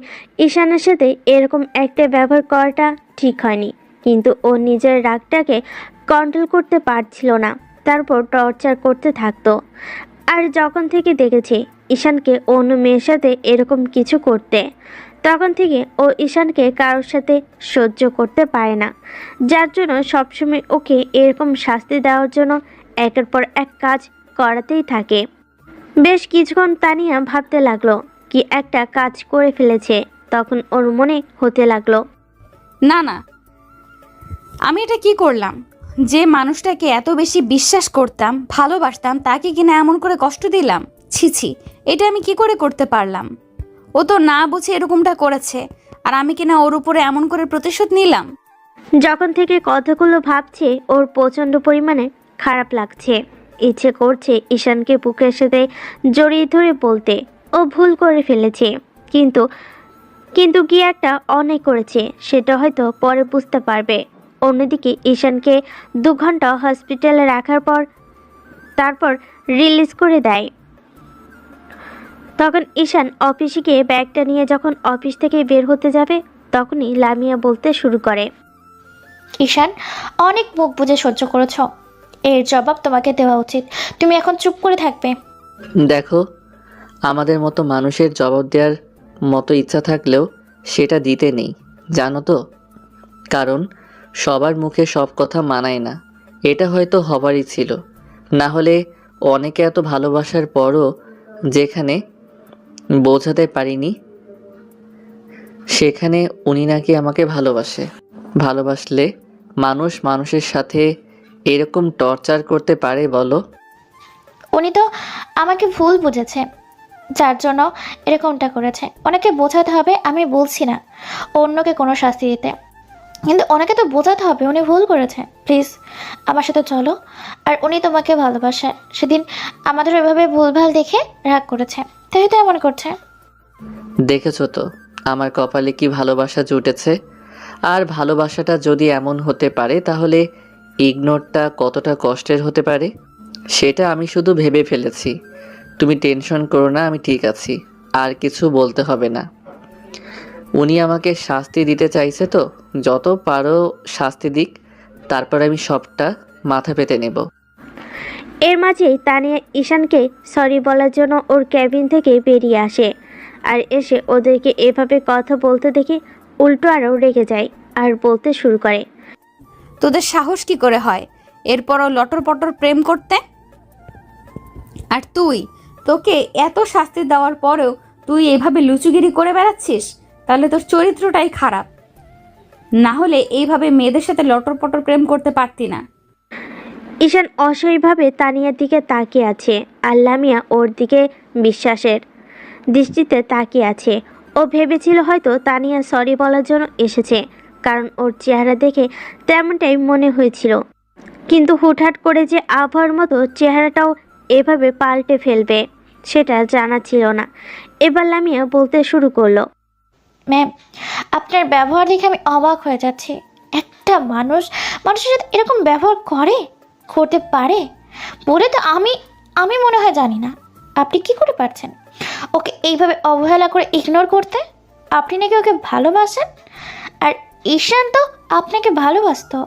ঈশানের সাথে এরকম একটা ব্যবহার করাটা ঠিক হয়নি, কিন্তু ও নিজের রাগটাকে কন্ট্রোল করতে পারছিল না। তারপর টর্চার করতে থাকতো। আর যখন থেকে দেখেছি ঈশানকে অন্য মেয়ের সাথে এরকম কিছু করতে, তখন থেকে ও ঈশানকে কারোর সাথে সহ্য করতে পারে না, যার জন্য সবসময় ওকে এরকম শাস্তি দেওয়ার জন্য একের পর এক কাজ করাতেই থাকে। বেশ কিছুক্ষণ তানিয়া ভাবতে লাগলো কি একটা কাজ করে ফেলেছে। তখন ওর মনে হতে লাগলো, না না, আমি এটা কি করলাম? যে মানুষটাকে এত বেশি বিশ্বাস করতাম, ভালোবাসতাম, তাকে কিনা এমন করে কষ্ট দিলাম। ছি ছি, এটা আমি কি করে করতে পারলাম? ও তো না বুঝে এরকমটা করেছে, আর আমি কিনা ওর উপরে এমন করে প্রতিশোধ নিলাম। যখন থেকে কথাগুলো ভাবছে ওর প্রচণ্ড পরিমাণে খারাপ লাগছে। ইচ্ছে করছে ঈশানকে বুকের সাথে জড়িয়ে ধরে বলতে ও ভুল করে ফেলেছে, কিন্তু কিন্তু কি একটা অন্যায় করেছে সেটা হয়তো পরে বুঝতে পারবে। অন্যদিকে ঈশানকে 2 ঘন্টা হসপিটালে রাখার পর তারপর রিলিজ করে দেয়। তখন ঈশান অফিসে গিয়ে ব্যাগটা নিয়ে যখন অফিস থেকে বের হতে যাবে, তখনই লামিয়া বলতে শুরু করে, ঈশান, অনেক মুখ বুঝে সহ্য করেছো, এর জবাব তোমাকে দেওয়া উচিত। তুমি এখন চুপ করে থাকবে? দেখো, আমাদের মতো মানুষের জবাব দেওয়ার মতো ইচ্ছা থাকলেও সেটা দিতে নেই, জানো তো। কারণ সবার মুখে সব কথা মানায় না। এটা হয়তো হবারই ছিল, না হলে অনেকে এত ভালোবাসার পরও যেখানে বোঝাতে পারিনি, সেখানে উনি নাকি আমাকে ভালোবাসলে মানুষ মানুষের সাথে এরকম টর্চার করতে পারে বলো? উনি তো আমাকে ভুল বুঝেছে, যার জন্য এরকমটা করেছে। ওনাকে বোঝাতে হবে, আমি বলছি না অন্যকে কোনো শাস্তি দিতে, কিন্তু ওনাকে তো বোঝাতে হবে উনি ভুল করেছে। প্লিজ আমার সাথে চলো। আর উনি তোমাকে ভালোবাসে, সেদিন আমাদের এভাবে ভুলভাল দেখে রাগ করেছে, তাই তো এমন করছে। দেখেছো তো আমার কপালে কি ভালোবাসা জুটেছে। আর ভালোবাসাটা যদি এমন হতে পারে, তাহলে ইগনোরটা কতটা কষ্টের হতে পারে সেটা আমি শুধু ভেবে ফেলেছি। তুমি টেনশন করো না, আমি ঠিক আছি, আর কিছু বলতে হবে না। উনি আমাকে শাস্তি দিতে চাইছে তো, যত পারো শাস্তি দিক, তারপর আমি সবটা মাথা পেতে নেব। এর মাঝেই তানিয়া ঈশানকে সরি বলার জন্য ওর ক্যাবিন থেকে বেরিয়ে আসে। আর এসে ওদেরকে এভাবে কথা বলতে দেখে উল্টো আরও রেগে যায় আর বলতে শুরু করে, তোদের সাহস কি করে হয় এরপরও লটর পটর প্রেম করতে? আর তোকে এত শাস্তি দেওয়ার পরেও তুই এইভাবে লুচুগিরি করে বেড়াচ্ছিস, তাহলে তোর চরিত্রটাই খারাপ। না হলে এইভাবে মেয়েদের সাথে লটর পটর প্রেম করতে পারতি না। ঈশান অসহায়ভাবে তানিয়ার দিকে তাকিয়ে আছে, আর লামিয়া ওর দিকে বিশ্বাসের দৃষ্টিতে তাকিয়ে আছে। ও ভেবেছিল হয়তো তানিয়া সরি বলার জন্য এসেছে, কারণ ওর চেহারা দেখে তেমনটাই মনে হয়েছিল। কিন্তু হুটহাট করে যে আবহাওয়ার মতো চেহারাটাও এভাবে পাল্টে ফেলবে সেটা জানা ছিল না। এবার লামিয়া বলতে শুরু করলো। ম্যাম, আপনার ব্যবহার দেখে আমি অবাক হয়ে যাচ্ছি। একটা মানুষের সাথে এরকম ব্যবহার করতে পারে বলে তো আমি মনে হয় জানি না। আপনি কি করে পারছেন ওকে এইভাবে অবহেলা করে ইগনোর করতে? আপনি নাকি ওকে ভালোবাসেন, আর ঈশান তো আপনাকে ভালোবাসতো,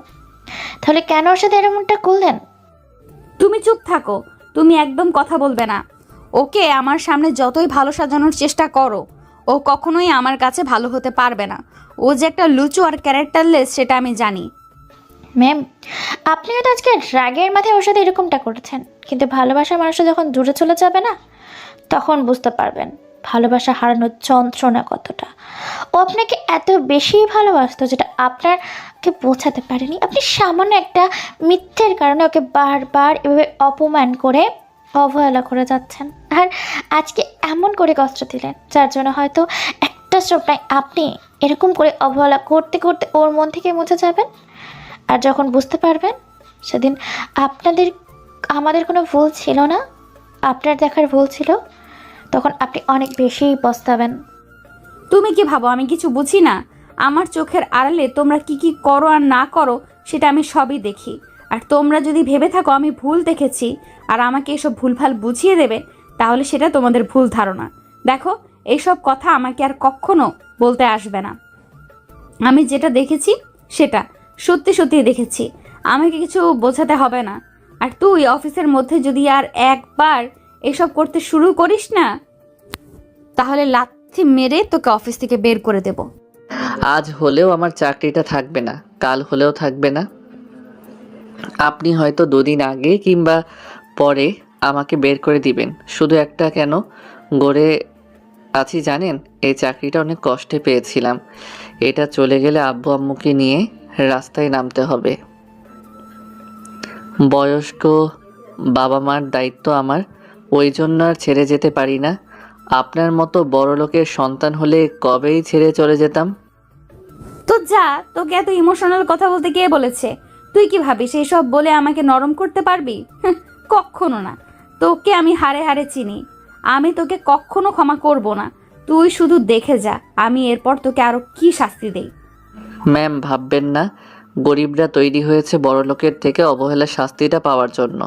তাহলে কেন ওর সাথে এরকমটা করলেন? তুমি চুপ থাকো, তুমি একদম কথা বলবে না। ওকে আমার সামনে যতই ভালো সাজানোর চেষ্টা করো, ও কখনোই আমার কাছে ভালো হতে পারবে না। ও যে একটা লুচু আর ক্যারেক্টারলেস সেটা আমি জানি। ম্যাম, আপনি হয়তো আজকে রাগের মাথায় ওর সাথে এরকমটা করেছেন, কিন্তু ভালোবাসার মানুষটা যখন দূরে চলে যাবে না, তখন বুঝতে পারবেন ভালোবাসা হারানোর যন্ত্রণা কতটা। ও আপনাকে এত বেশি ভালোবাসতো যেটা আপনাকে বোঝাতে পারেনি। আপনি সামান্য একটা মিথ্যের কারণে ওকে বারবার এভাবে অপমান করে অবহেলা করে যাচ্ছেন, আর আজকে এমন করে কষ্ট দিলেন যার জন্য হয়তো একটা স্বপ্নায় আপনি এরকম করে অবহেলা করতে করতে ওর মন থেকে মুছে যাবেন। আর যখন বুঝতে পারবেন সেদিন আমাদের কোনো ভুল ছিল না, আপনার দেখার ভুল ছিল, তখন আপনি অনেক বেশি পস্তাবেন। তুমি কি ভাবো আমি কিছু বুঝি না? আমার চোখের আড়ালে তোমরা কি কি করো আর না করো সেটা আমি সবই দেখি। আর তোমরা যদি ভেবে থাকো আমি ভুল দেখেছি আর আমাকে এসব ভুলভাল বুঝিয়ে দেবে, তাহলে সেটা তোমাদের ভুল ধারণা। দেখো, এইসব কথা আমাকে আর কখনো বলতে আসবে না। আমি যেটা দেখেছি সেটা সত্যি সত্যি দেখেছি, আমাকে কিছু বোঝাতে হবে না। আর তুই অফিসের মধ্যে যদি আর একবার এসব করতে শুরু করিস না, তাহলে লাথি মেরে তোকে অফিস থেকে বের করে দেব। আজ হলেও আমার চাকরিটা থাকবে না, কাল হলেও থাকবে না। আপনি হয়তো 2 দিন আগে কিংবা পরে আমাকে বের করে দিবেন। শুধু একটা কেন গড়ে আছি জানেন? এই চাকরিটা অনেক কষ্টে পেয়েছিলাম। এটা চলে গেলে আব্বু আম্মুকে নিয়ে রাস্তায় নামতে হবে। বয়স্ক বাবা মার দায়িত্ব আমার, ওই জন্য আর ছেড়ে যেতে পারি না। আপনার মতো বড় লোকের সন্তান হলে কবেই ছেড়ে চলে যেতাম। তো যা, তোকে এত ইমোশনাল কথা বলতে কে বলেছে? তুই কি ভাবিস এইসব বলে আমাকে নরম করতে পারবি? কখনো না। তোকে আমি হাড়ে হাড়ে চিনি, আমি তোকে কখনো ক্ষমা করব না। তুই শুধু দেখে যা আমি এরপর তোকে আরো কি শাস্তি দেই। ম্যাম, ভাববেন না গরিবরা তৈরি হয়েছে বড়লোকের থেকে অবহেলার শাস্তিটা পাওয়ার জন্য।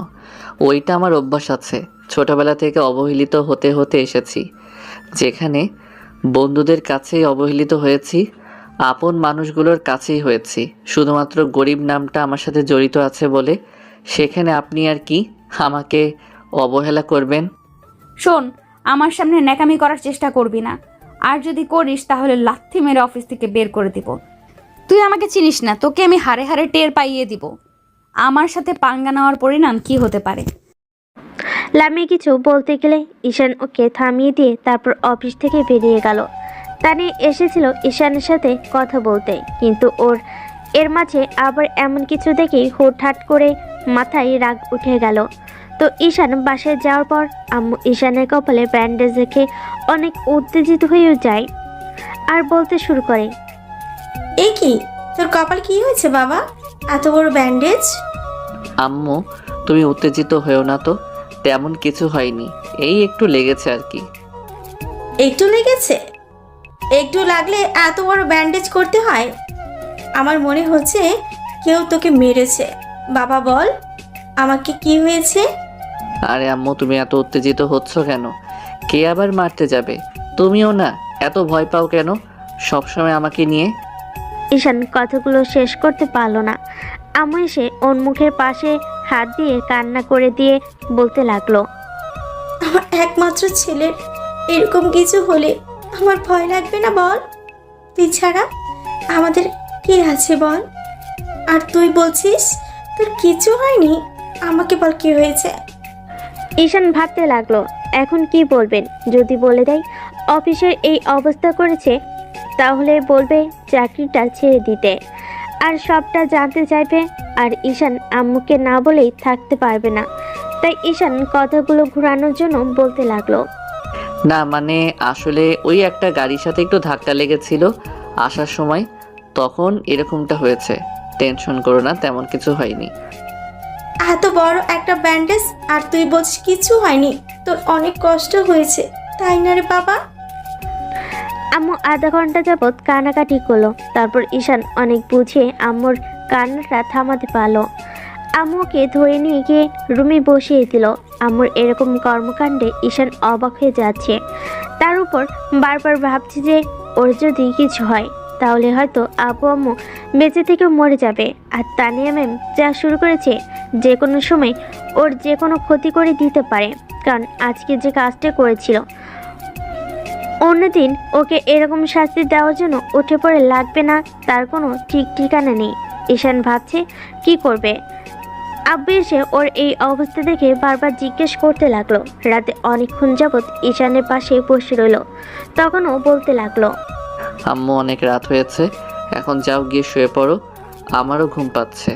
ওইটা আমার অভ্যাস আছে, ছোটবেলা থেকে অবহেলিত হতে হতে এসেছি। যেখানে বন্ধুদের কাছেই অবহেলিত হয়েছি, আপন মানুষগুলোর কাছেই হয়েছি। শুধুমাত্র গরিব নামটা আমার সাথে জড়িত আছে বলে সেখানে আপনি আর কি আমাকে অবহেলা করবেন? শোন, আমার সামনে ন্যাকামি করার চেষ্টা করবি না, আর যদি করিস তাহলে লাথি মেরে অফিস থেকে বের করে দিব। তুই আমাকে চিনিস না, তোকে আমি হাড়ে হাড়ে টের পাইয়ে দিব আমার সাথে পাঙ্গা নেওয়ার পরিণাম কি হতে পারে। লামিয়া কিছু বলতে গেলে ঈশান ওকে থামিয়ে দিয়ে তারপর অফিস থেকে বেরিয়ে গেল। তানি এসেছিল ঈশানের সাথে কথা বলতে, কিন্তু এর মাঝে আবার এমন কিছু দেখেই হুটহাট করে মাথায় রাগ উঠে গেল। তো ঈশান বাসায় যাওয়ার পর আম্মু ঈশানের কপালে ব্যান্ডেজ দেখে অনেক উত্তেজিত হয়েও যায় আর বলতে শুরু করে, এই কি তোর কপাল কি হয়েছে বাবা, এত বড় ব্যান্ডেজ? আম্মু, তুমি উত্তেজিত হয়েও না তো, তেমন কিছু হয়নি, এই একটু লেগেছে আর কি। একটু লেগেছে? একটু লাগলে এত বড় ব্যান্ডেজ করতে হয়? আমার মনে হচ্ছে কেউ তোকে মেরেছে। বাবা বল আমাকে কি হয়েছে? আরে আম্মু, তুমি এত উত্তেজিত হচ্ছ কেন? কে আবার মারতে যাবে? তুমিও না, এত ভয় পাও কেন সবসময় আমাকে নিয়ে? ঈশান কথাগুলো শেষ করতে পারল না। আম্মু এসে ওর মুখের পাশে হাত দিয়ে কান্না করে দিয়ে বলতে লাগলো, আমার একমাত্র ছেলের এরকম কিছু হলে আমার ভয় লাগবে না বল? তুই ছাড়া আমাদের কে আছে বল? আর তুই বলছিস তোর কিছু হয়নি, আমাকে বল কি হয়েছে? ঈশান ভাবতে লাগলো এখন কি বলবেন। যদি বলে দেয় অফিসের এই অবস্থা করেছে, তাহলে বলবে চাকরিটা ছেড়ে দিতে আর সবটা জানতে চাইবে, আর ঈশান আম্মুকে না বলেই থাকতে পারবে না। তাই ঈশান কথাগুলো ঘোরানোর জন্য বলতে লাগলো, না মানে আসলে ওই একটা গাড়ির সাথে একটু ধাক্কা লেগেছিল আসার সময়, তখন এরকমটা হয়েছে। টেনশন করো না, তেমন কিছু হয়নি। এত বড় একটা ব্যান্ডেজ আর তুই বলছিস কিছু হয়নি, তোর অনেক কষ্ট হয়েছে তাই না রে বাবা? আম্মু আধা ঘন্টা যাবৎ কান্নাকাটি করলো। তারপর ঈশান অনেক বুঝিয়ে আম্মুর কান্নাটা থামাতে পারলো। আম্মুকে ধরে নিয়ে গিয়ে রুমে বসিয়ে দিল। আম্মুর এরকম কর্মকাণ্ডে ঈশান অবাক হয়ে যাচ্ছে। তার উপর বারবার ভাবছে যে ওর যদি কিছু হয় তাহলে হয়তো আব্বু আম্মু বেঁচে থেকে মরে যাবে। আর তানিয়া ম্যাম যা শুরু করেছে যে কোনো সময় ওর যে কোনো ক্ষতি করে দিতে পারে, কারণ আজকে যে কাজটা করেছিল অন্যদিন ওকে এরকম শাস্তি দেওয়ার জন্য উঠে পড়ে লাগবে না, তার কোনো ঠিক ঠিকানা নেই। ঈশান ভাবছে কি করবে। আব্বু এসে ওর এই অবস্থা দেখে বারবার জিজ্ঞেস করতে লাগলো। রাতে অনেকক্ষণ যাবৎ ঈশানের পাশে বসে রইল। তখনও বলতে লাগলো, আম্মু অনেক রাত হয়েছে, এখন যাও গিয়ে শুয়ে পড়ো, আমারও ঘুম পাচ্ছে।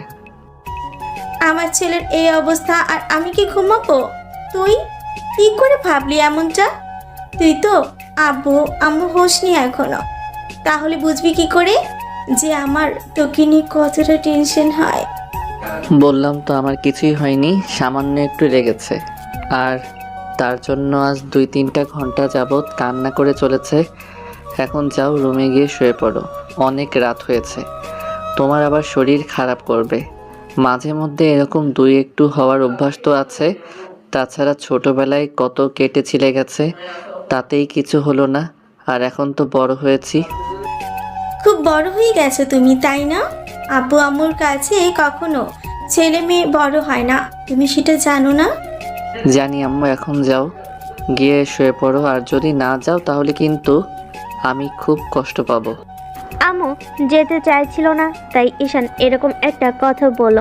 আমার ছেলের এই অবস্থা আর আমি কি ঘুমাবো? তুই কি করে ভাবলি এমনটা? তুই তো আব্বু আম্মু হোসনি এখনো, তাহলে বুঝবি কি করে যে আমার তোকে নিয়ে কতটা টেনশন হয়? বললাম তো আমার কিছুই হয়নি, সামান্য একটু লেগেছে। আর তার জন্য আজ 2-3টা ঘন্টা যাবৎ কান্না করে চলেছে। এখন যাও রুমে গিয়ে শুয়ে পড়ো, অনেক রাত হয়েছে, তোমার আবার শরীর খারাপ করবে। মাঝে মধ্যে এরকম একটু হওয়ার অভ্যাস তো আছে, তাছাড়া ছোটবেলায় কত কেটে ছিলে গেছে, তাতেই কিছু হলো না। আর এখন তো বড় হয়েছি। খুব বড় হয়ে গেছো তুমি তাই না? আব্বু আম্মুর কাছে কখনো ছেলে মেয়ে বড় হয় না, তুমি সেটা জানো না? জানি আম্মু, এখন যাও গিয়ে শুয়ে পড়ো, আর যদি না যাও তাহলে কিন্তু আমি খুব কষ্ট পাবো। আম্মু যেতে চাইছিল না, তাই ঈশান এরকম একটা কথা বলল।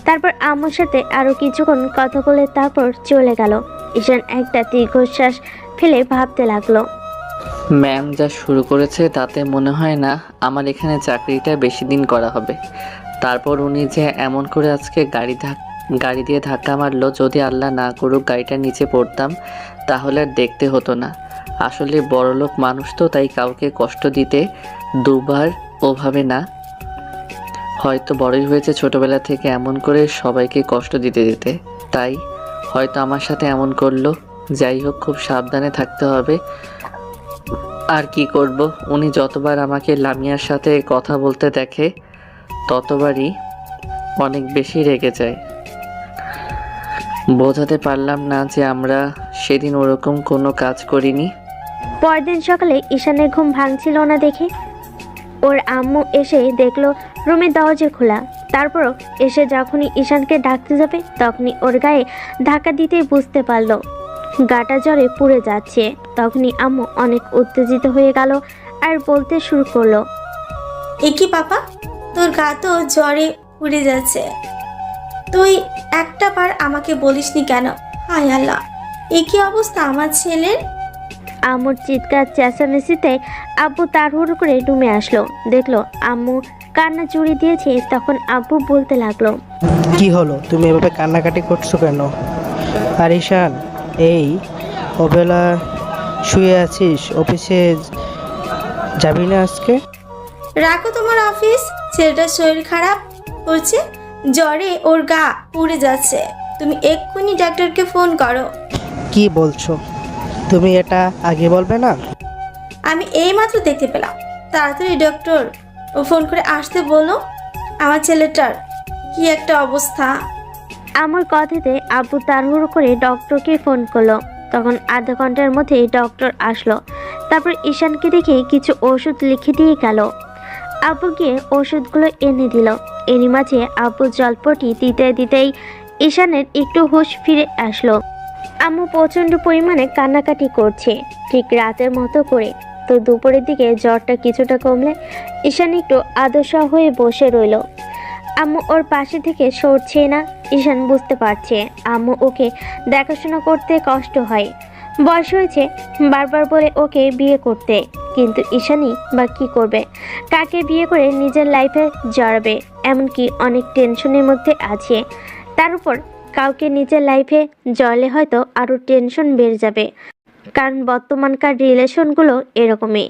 তারপর আম্মুর সাথে আরও কিছুক্ষণ কথা বলে তারপর চলে গেল। ঈশান একটা দীর্ঘশ্বাস ফেলে ভাবতে লাগলো। ম্যাম যা শুরু করেছে তাতে মনে হয় না আমার এখানে চাকরিটা বেশি দিন করা হবে। তারপর উনি যে এমন করে আজকে গাড়ি দিয়ে ধাক্কা মারলো, যদি আল্লাহ না করুক গাড়িটার নিচে পড়তাম তাহলে আর দেখতে হতো না। আসলে বড়লোক মানুষ তো, তাই কাউকে কষ্ট দিতে দুবার ওভাবে না। হয়তো বড়ই হয়েছে ছোটবেলা থেকে এমন করে সবাইকে কষ্ট দিতে দিতে, তাই হয়তো আমার সাথে এমন করলো। যাই হোক, খুব সাবধানে থাকতে হবে। আর কি করব, উনি যতবার আমাকে লামিয়ার সাথে কথা বলতে দেখে ততবারই অনেক বেশি রেগে যায়। বোঝাতে পারলাম না যে আমরা সেদিন ওরকম কোনো কাজ করিনি। পরদিন সকালে ঈশানের ঘুম ভাঙছিল না দেখে ওর আম্মু এসে দেখলো রুমের দরজা খোলা। তারপরও এসে যখনই ঈশানকে ডাকতে যাবে তখনই ওর গায়ে ধাক্কা দিতেই বুঝতে পারলো গাটা জ্বরে পুড়ে যাচ্ছে। তখনই আম্মু অনেক উত্তেজিত হয়ে গেল আর বলতে শুরু করলো, এ কি বাবা, তোর গা তো জ্বরে পুড়ে যাচ্ছে, তুই একটা বার আমাকে বলিসনি কেন? হায় আল্লাহ, এ কি অবস্থা আমার ছেলের? আম্মুর চিৎকার চেঁচামেচিতে আব্বু তাড়াহুড়ো করে রুমে আসলো। দেখলো আম্মু কান্না জুড়ে দিয়েছে। তখন আব্বু বলতে লাগলো, কি হলো, তুমি এভাবে কান্নাকাটি করছো কেন? আর ঈশান, এই অবেলা শুয়ে আছিস, অফিসে যাবি না আজকে? রাখো তোমার অফিস, ছেলেটার শরীর খারাপ করছে, জ্বরে ওর গা পুড়ে যাচ্ছে, তুমি এক্ষুনি ডাক্তারকে ফোন করো। কি বলছো তুমি, এটা আগে বলবে না? আমি এইমাত্র দেখতে পেলাম, তাড়াতাড়ি ডক্টর ও ফোন করে আসতে বলো, আমার ছেলেটার কি একটা অবস্থা। আমার কথাতে আব্বু তাড়াহুড়ো করে ডক্টরকে ফোন করলো। তখন আধা ঘন্টার মধ্যেই ডক্টর আসলো। তারপর ঈশানকে দেখে কিছু ওষুধ লিখে দিয়ে গেল। আব্বু গিয়ে ওষুধগুলো এনে দিল। এরই মাঝে আব্বু জলপটি দিতে দিতেই ঈশানের একটু হুঁশ ফিরে আসলো। আম্মু প্রচণ্ড পরিমাণে কান্নাকাটি করছে, ঠিক রাতের মতো করে। তো দুপুরের দিকে জ্বরটা কিছুটা কমলে ঈশান একটু আদশা হয়ে বসে রইল। আম্মু ওর পাশে থেকে সরছে না। ঈশান বুঝতে পারছে আম্মু ওকে দেখাশোনা করতে কষ্ট হয়, বয়স হয়েছে, বারবার বলে ওকে বিয়ে করতে, কিন্তু ঈশানই বা কী করবে, কাকে বিয়ে করে নিজের লাইফে জড়াবে, এমনকি অনেক টেনশনের মধ্যে আছে। তার উপর কাউকে নিজের লাইফে জড়ালে হয়তো আরও টেনশন বেড়ে যাবে, কারণ বর্তমানকার রিলেশনগুলো এরকমই,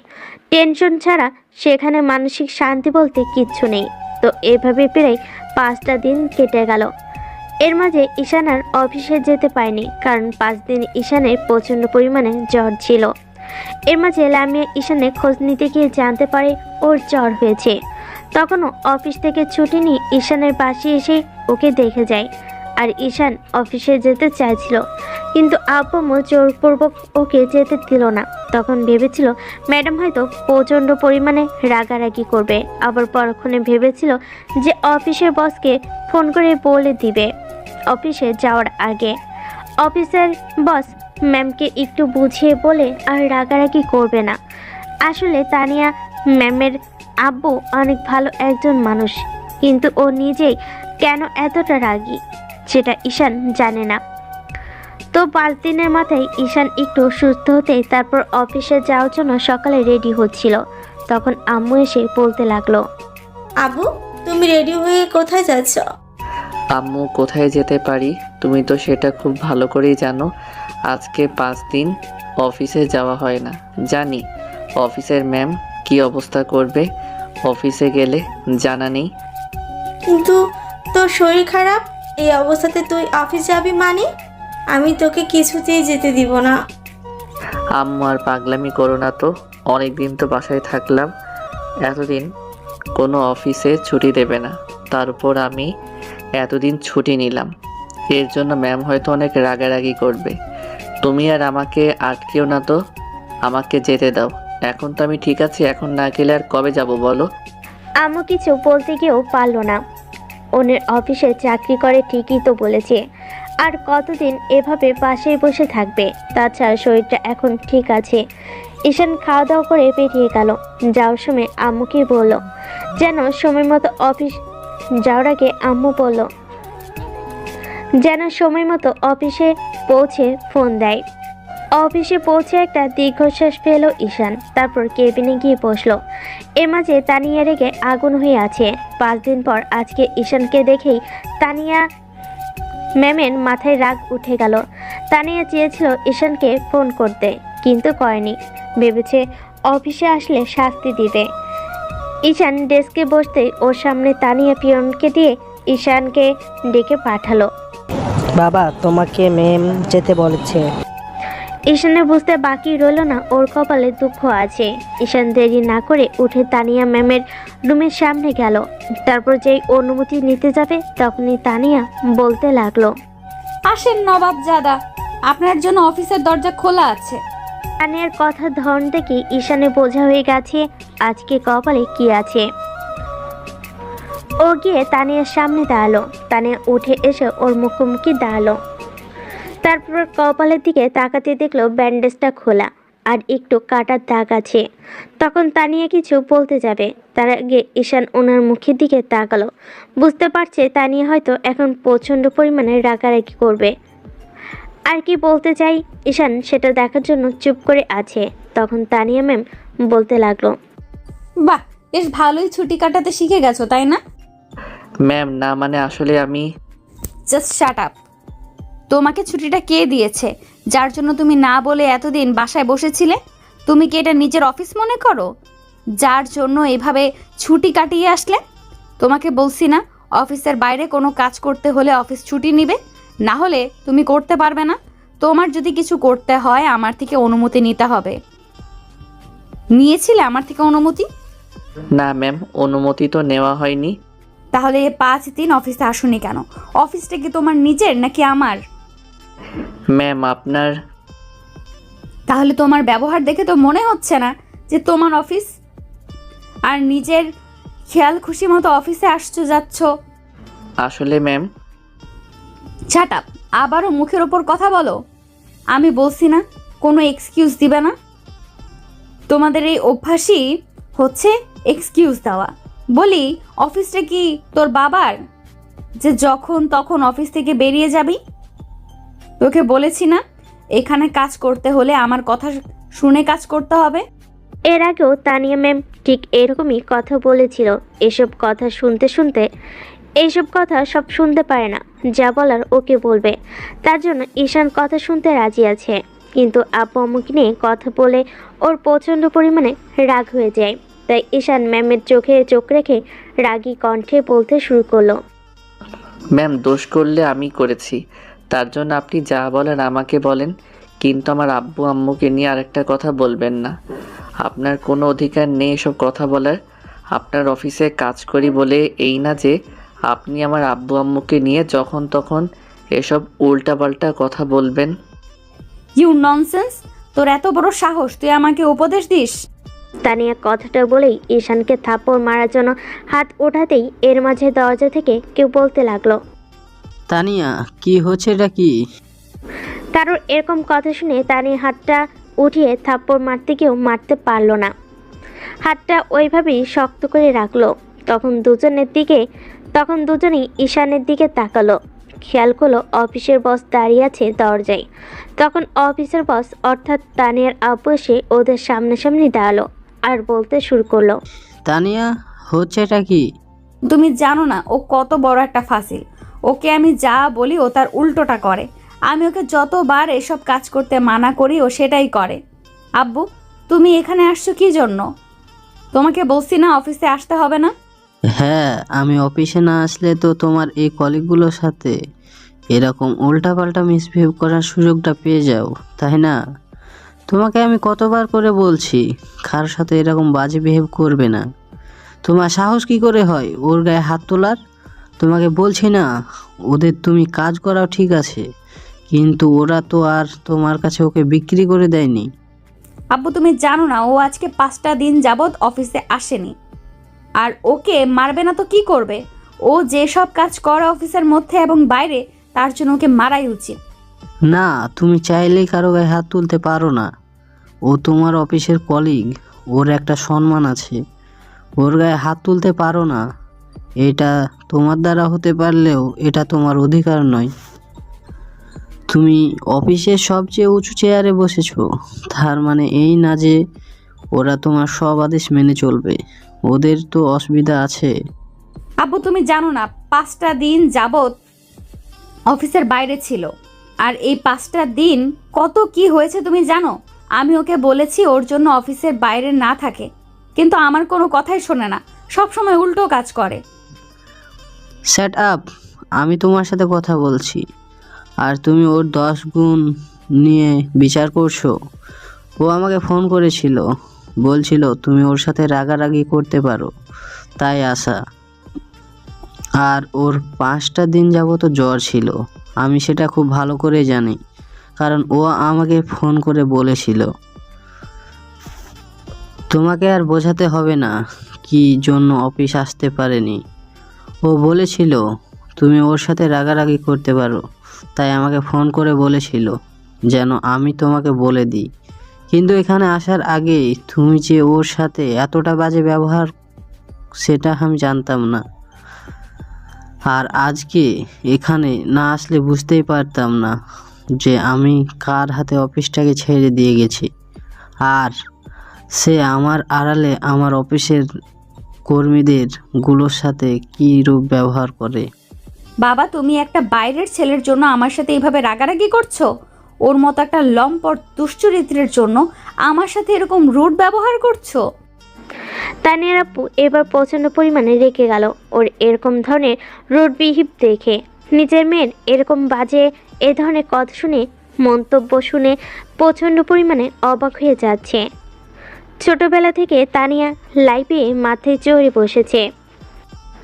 টেনশন ছাড়া সেখানে মানসিক শান্তি বলতে কিচ্ছু নেই। তো এভাবে প্রায় 5টা দিন কেটে গেল। এর মাঝে ঈশান আর অফিসে যেতে পারেনি, কারণ 5 দিন ঈশানের প্রচণ্ড পরিমাণে জ্বর ছিল। এর মাঝে লামিয়া ঈশানের খোঁজ নিতে গিয়ে জানতে পারে ওর জ্বর হয়েছে। তখনও অফিস থেকে ছুটি নিয়ে ঈশানের পাশে এসে ওকে দেখে যায়। আর ঈশান অফিসে যেতে চাইছিল, কিন্তু আব্বু আম্মু জোরপূর্বক ওকে যেতে দিল না। তখন ভেবেছিল ম্যাডাম হয়তো প্রচণ্ড পরিমাণে রাগারাগি করবে, আবার পরক্ষণে ভেবেছিল যে অফিসের বসকে ফোন করে বলে দিবে অফিসে যাওয়ার আগে। অফিসের বস ম্যামকে একটু বুঝিয়ে বলে আর রাগারাগি করবে না। আসলে তানিয়া ম্যামের আব্বু অনেক ভালো একজন মানুষ, কিন্তু ও নিজেই কেন এতটা রাগী সেটা ঈশান জানে না। তো 5 দিনের মাথায় ঈশান একটু সুস্থ হতেই তারপর অফিসে যাওয়ার জন্য সকালে রেডি হচ্ছিল। তখন আম্মু এসে বলতে লাগলো, আবু, তুমি রেডি হয়ে কোথায় যাচ্ছ? আম্মু, কোথায় যেতে পারি তুমি তো সেটা খুব ভালো করেই জানো। আজকে 5 দিন অফিসে যাওয়া হয় না, জানি অফিসের ম্যাম কি অবস্থা করবে অফিসে গেলে, জানা নেই। কিন্তু তোর শরীর খারাপ, এই অবস্থাতে তুই অফিস যাবি মানে? আমি তোকে কিছুতেই যেতে দিব না। আম্মু আর পাগলামি করো না তো, অনেক দিন তো বাসায় থাকলাম, এতদিন কোনো অফিসে ছুটি দেবে না। তার উপর আমি এতদিন ছুটি নিলাম, এর জন্য ম্যাম হয়তো অনেক রাগারাগি করবে। তুমি আর আমাকে আটকেও না তো, আমাকে যেতে দাও। এখন তো আমি ঠিক আছি, এখন না গেলে আর কবে যাব বলো? আম্মু কিছু বলতে গিয়েও পারল না। ওনের অফিসে চাকরি করে ঠিকই তো বলেছে, আর কতদিন এভাবে পাশেই বসে থাকবে? তাছাড়া শরীরটা এখন ঠিক আছে। ঈশান খাওয়া দাওয়া করে বেরিয়ে গেল। যাওয়ার সময় আম্মুকে বলল যেন সময় মতো অফিস যাওয়ার আগে আম্মু বলল যেন সময় মতো অফিসে পৌঁছে ফোন দেয়। অফিসে পৌঁছে একটা দীর্ঘশ্বাস পেল ঈশান, তারপর কেবিনে গিয়ে বসলো। এর মাঝে তানিয়া রেগে আগুন হয়ে আছে। 5 দিন পর আজকে ঈশানকে দেখেই তানিয়া ম্যামের মাথায় রাগ উঠে গেল। তানিয়া চেয়েছিল ঈশানকে ফোন করতে, কিন্তু করেনি, ভেবেছে অফিসে আসলে শাস্তি দিবে। ঈশান ডেস্কে বসতেই ওর সামনে তানিয়া পিয়নকে দিয়ে ঈশানকে ডেকে পাঠালো। বাবা, তোমাকে ম্যাম যেতে বলেছে। ঈশানের বুঝতে বাকি রইল না ওর কপালে দুঃখ আছে। ঈশান দেরি না করে উঠে তানিয়া ম্যামের রুমের সামনে গেল। তারপর যেই অনুমতি নিতে যাবে তখনই তানিয়া বলতে লাগলো, আসেন নবাবজাদা, আপনার জন্য অফিসের দরজা খোলা আছে। তানিয়ার কথার ধরন দেখে ঈশানে বোঝা হয়ে গেছে আজকে কপালে কি আছে। ও গিয়ে তানিয়ার সামনে দাঁড়ালো। তানিয়া উঠে এসে ওর মুখোমুখি দাঁড়ালো। তারপর কপালের দিকে তাকাতে দেখলো ব্যান্ডেজটা খোলা আর একটু কাটার দাগ আছে। তখন তানিয়া কিছু বলতে যাবে, তার আগে ঈশান ওনার মুখের দিকে তাকালো। বুঝতে পারছে তানিয়া হয়তো এখন প্রচণ্ড পরিমাণে রাগারাগি করবে। আর কি বলতে চাই ঈশান সেটা দেখার জন্য চুপ করে আছে। তখন তানিয়া ম্যাম বলতে লাগলো, বাহ, বেশ ভালোই ছুটি কাটাতে শিখে গেছো, তাই না? ম্যাম, না মানে আসলে আমি জাস্ট শাট আপ। তোমাকে ছুটিটা কে দিয়েছে, যার জন্য তুমি না বলে এতদিন বাসায় বসেছিলে? তুমি কি এটা নিজের অফিস মনে করো, যার জন্য এভাবে ছুটি কাটিয়ে আসলে? তোমাকে বলছি না, অফিসের বাইরে কোনো কাজ করতে হলে অফিস ছুটি নিবে, না হলে তুমি করতে পারবে না। তোমার যদি কিছু করতে হয় আমার থেকে অনুমতি নিতে হবে। নিয়েছিলে আমার থেকে অনুমতি? না ম্যাম, অনুমতি তো নেওয়া হয়নি। তাহলে 5 দিন অফিসে আসুনি কেন? অফিসটা কি তোমার নিজের নাকি আমার? ম্যাম, আপনার তাহলে তোমার ব্যবহার দেখে তো মনে হচ্ছে না যে তোমার অফিস, আর নিজের খেয়াল খুশি মতো অফিসে আসছো যাচ্ছ। আসলে ম্যাম শাট আপ, আবারও মুখের ওপর কথা বলো। আমি বলছি না কোনো এক্সকিউজ দিবে না। তোমাদের এই অভ্যাসই হচ্ছে এক্সকিউজ দেওয়া। বলি, অফিসটা কি তোর বাবার যে যখন তখন অফিস থেকে বেরিয়ে যাবি? তোকে বলেছি না এখানে কাজ করতে হলে আমার কথা শুনে কাজ করতে হবে। এর আগেও তানিয়া ম্যাম ঠিক এরকমই কথা বলেছিল। এসব কথা শুনতে শুনতে এইসব কথা সব শুনতে পারে না, যা বলার ওকে বলবে। তার জন্য ঈশান কথা শুনতে রাজি আছে, কিন্তু আব্বু আম্মুকে নিয়ে কথা বলে ওর প্রচণ্ড পরিমাণে রাগ হয়ে যায়। তাই ঈশান ম্যামের চোখে চোখ রেখে রাগী কণ্ঠে বলতে শুরু করলো, ম্যাম, দোষ করলে আমি করেছি, তার জন্য আপনি যা বলেন আমাকে বলেন, কিন্তু আমার আব্বু আম্মুকে নিয়ে আরেকটা কথা বলবেন না। আপনার কোনো অধিকার নেই এসব কথা বলার। আপনার অফিসে কাজ করি বলে এই না যে আপনি আমার আব্বু আম্মুকে নিয়ে যখন তখন এসব উল্টাপাল্টা কথা বলবেন। You nonsense! তোর এত বড় সাহস, তুই আমাকে উপদেশ দিস? তানিয়া কথাটা বলেই ঈশানকে থাপ্পড় মারার জন্য হাত ওঠাতেই এর মাঝে দরজা থেকে কেউ বলতে লাগলো, তানিয়া, কি হচ্ছে এটা কি? কারোর এরকম কথা শুনে তানিয়া হাতটা উঠিয়ে থাপ্পড় মারতে গিয়েও মারতে পারলো না। হাতটা ওইভাবেই শক্ত করে রাখলো। তখন দুজনেই ঈশানের দিকে তাকালো। খেয়াল করলো অফিসের বস দাঁড়িয়ে আছে দরজায়। তখন অফিসের বস অর্থাৎ তানিয়ার আব্বু এসে ওদের সামনাসামনি দাঁড়ালো আর বলতে শুরু করলো, তানিয়া, হচ্ছে এটা কি? তুমি জানো না ও কত বড় একটা ফাসিল। ওকে আমি যা বলি ও তার উল্টোটা করে। আমি ওকে যতবার এসব কাজ করতে মানা করি ও সেটাই করে। আব্বু, তুমি এখানে আসছো কি জন্য? তোমাকে বলছি না অফিসে আসতে হবে না? হ্যাঁ, আমি অফিসে না আসলে তো তোমার এই কলিগগুলোর সাথে এরকম উল্টাপাল্টা মিসবিহেভ করার সুযোগটা পেয়ে যাও, তাই না? তোমাকে আমি কতবার করে বলছি কারোর সাথে এরকম বাজে বিহেভ করবে না। তোমার সাহস কি করে হয় ওর গায়ে হাত তোলার? তোমাকে বলছি না ওদের তুমি কাজ করাও ঠিক আছে, কিন্তু ওরা তো আর তোমার কাছে ওকে বিক্রি করে দেয়নি। আব্বু, তুমি জানো না ও আজকে 5টা দিন যাবৎ অফিসে আসেনি। আর ওকে মারবে না তো কি করবে? ও যেসব কাজ করে অফিসের মধ্যে এবং বাইরে, তার জন্য ওকে মারাই উচিত। না, তুমি চাইলেই কারো গায়ে হাত তুলতে পারো না। ও তোমার অফিসের কলিগ, ওর একটা সম্মান আছে। ওর গায়ে হাত তুলতে পারো না। এটা তোমার দ্বারা হতে পারলেও এটা তোমার অধিকার নয়। তুমি অফিসের সবচেয়ে উঁচু চেয়ারে বসেছো, তার মানে এই না যে ওরা তোমার সব আদেশ মেনে চলবে। ওদের তো অসুবিধা আছে। আব্বু, তুমি জানো না 5টা দিন যাবৎ অফিসের বাইরে ছিল। আর এই 5টা দিন কত কি হয়েছে তুমি জানো? আমি ওকে বলেছি ওর জন্য অফিসের বাইরে না থাকে, কিন্তু আমার কোনো কথাই শোনে না, সব সময় উল্টো কাজ করে। Set up! আমি তোমার সাথে কথা বলছি আর তুমি ওর 10 গুণ নিয়ে বিচার করছো। ও আমাকে ফোন করেছিল, বলছিল তুমি ওর সাথে রাগারাগি করতে পারো, তাই আসা। আর ওর 5টা দিন যাবত জ্বর ছিল, আমি সেটা খুব ভালো করে জানি, কারণ ও আমাকে ফোন করে বলেছিল। তোমাকে আর বোঝাতে হবে না কি জন্য অফিস আসতে পারেনি। ও বলেছিল তুমি ওর সাথে রাগারাগি করতে পারো, তাই আমাকে ফোন করে বলেছিল যেন আমি তোমাকে বলে দিই। কিন্তু এখানে আসার আগেই তুমি যে ওর সাথে এতটা বাজে ব্যবহার, সেটা আমি জানতাম না। আর আজকে এখানে না আসলে বুঝতেই পারতাম না যে আমি কার হাতে অফিসটাকে ছেড়ে দিয়ে গেছি, আর সে আমার আড়ালে আমার অফিসের কর্মীদের গুলোর সাথে কী রূপ ব্যবহার করে। বাবা, তুমি একটা বাইরের ছেলের জন্য আমার সাথে এইভাবে রাগারাগি করছো? ওর মতো একটা লম্পট দুশ্চরিত্রের জন্য আমার সাথে এরকম রুড ব্যবহার করছো? তানিয়ার আপু এবার প্রচণ্ড পরিমাণে রেগে গেল ওর এরকম ধরনের রুড বিহেভ দেখে। নিজের মেয়ের এরকম বাজে এ ধরনের কথা শুনে, মন্তব্য শুনে প্রচণ্ড পরিমাণে অবাক হয়ে যাচ্ছে। ছোটবেলা থেকে তানিয়া লাইফে মাথায় চড়ে বসেছে,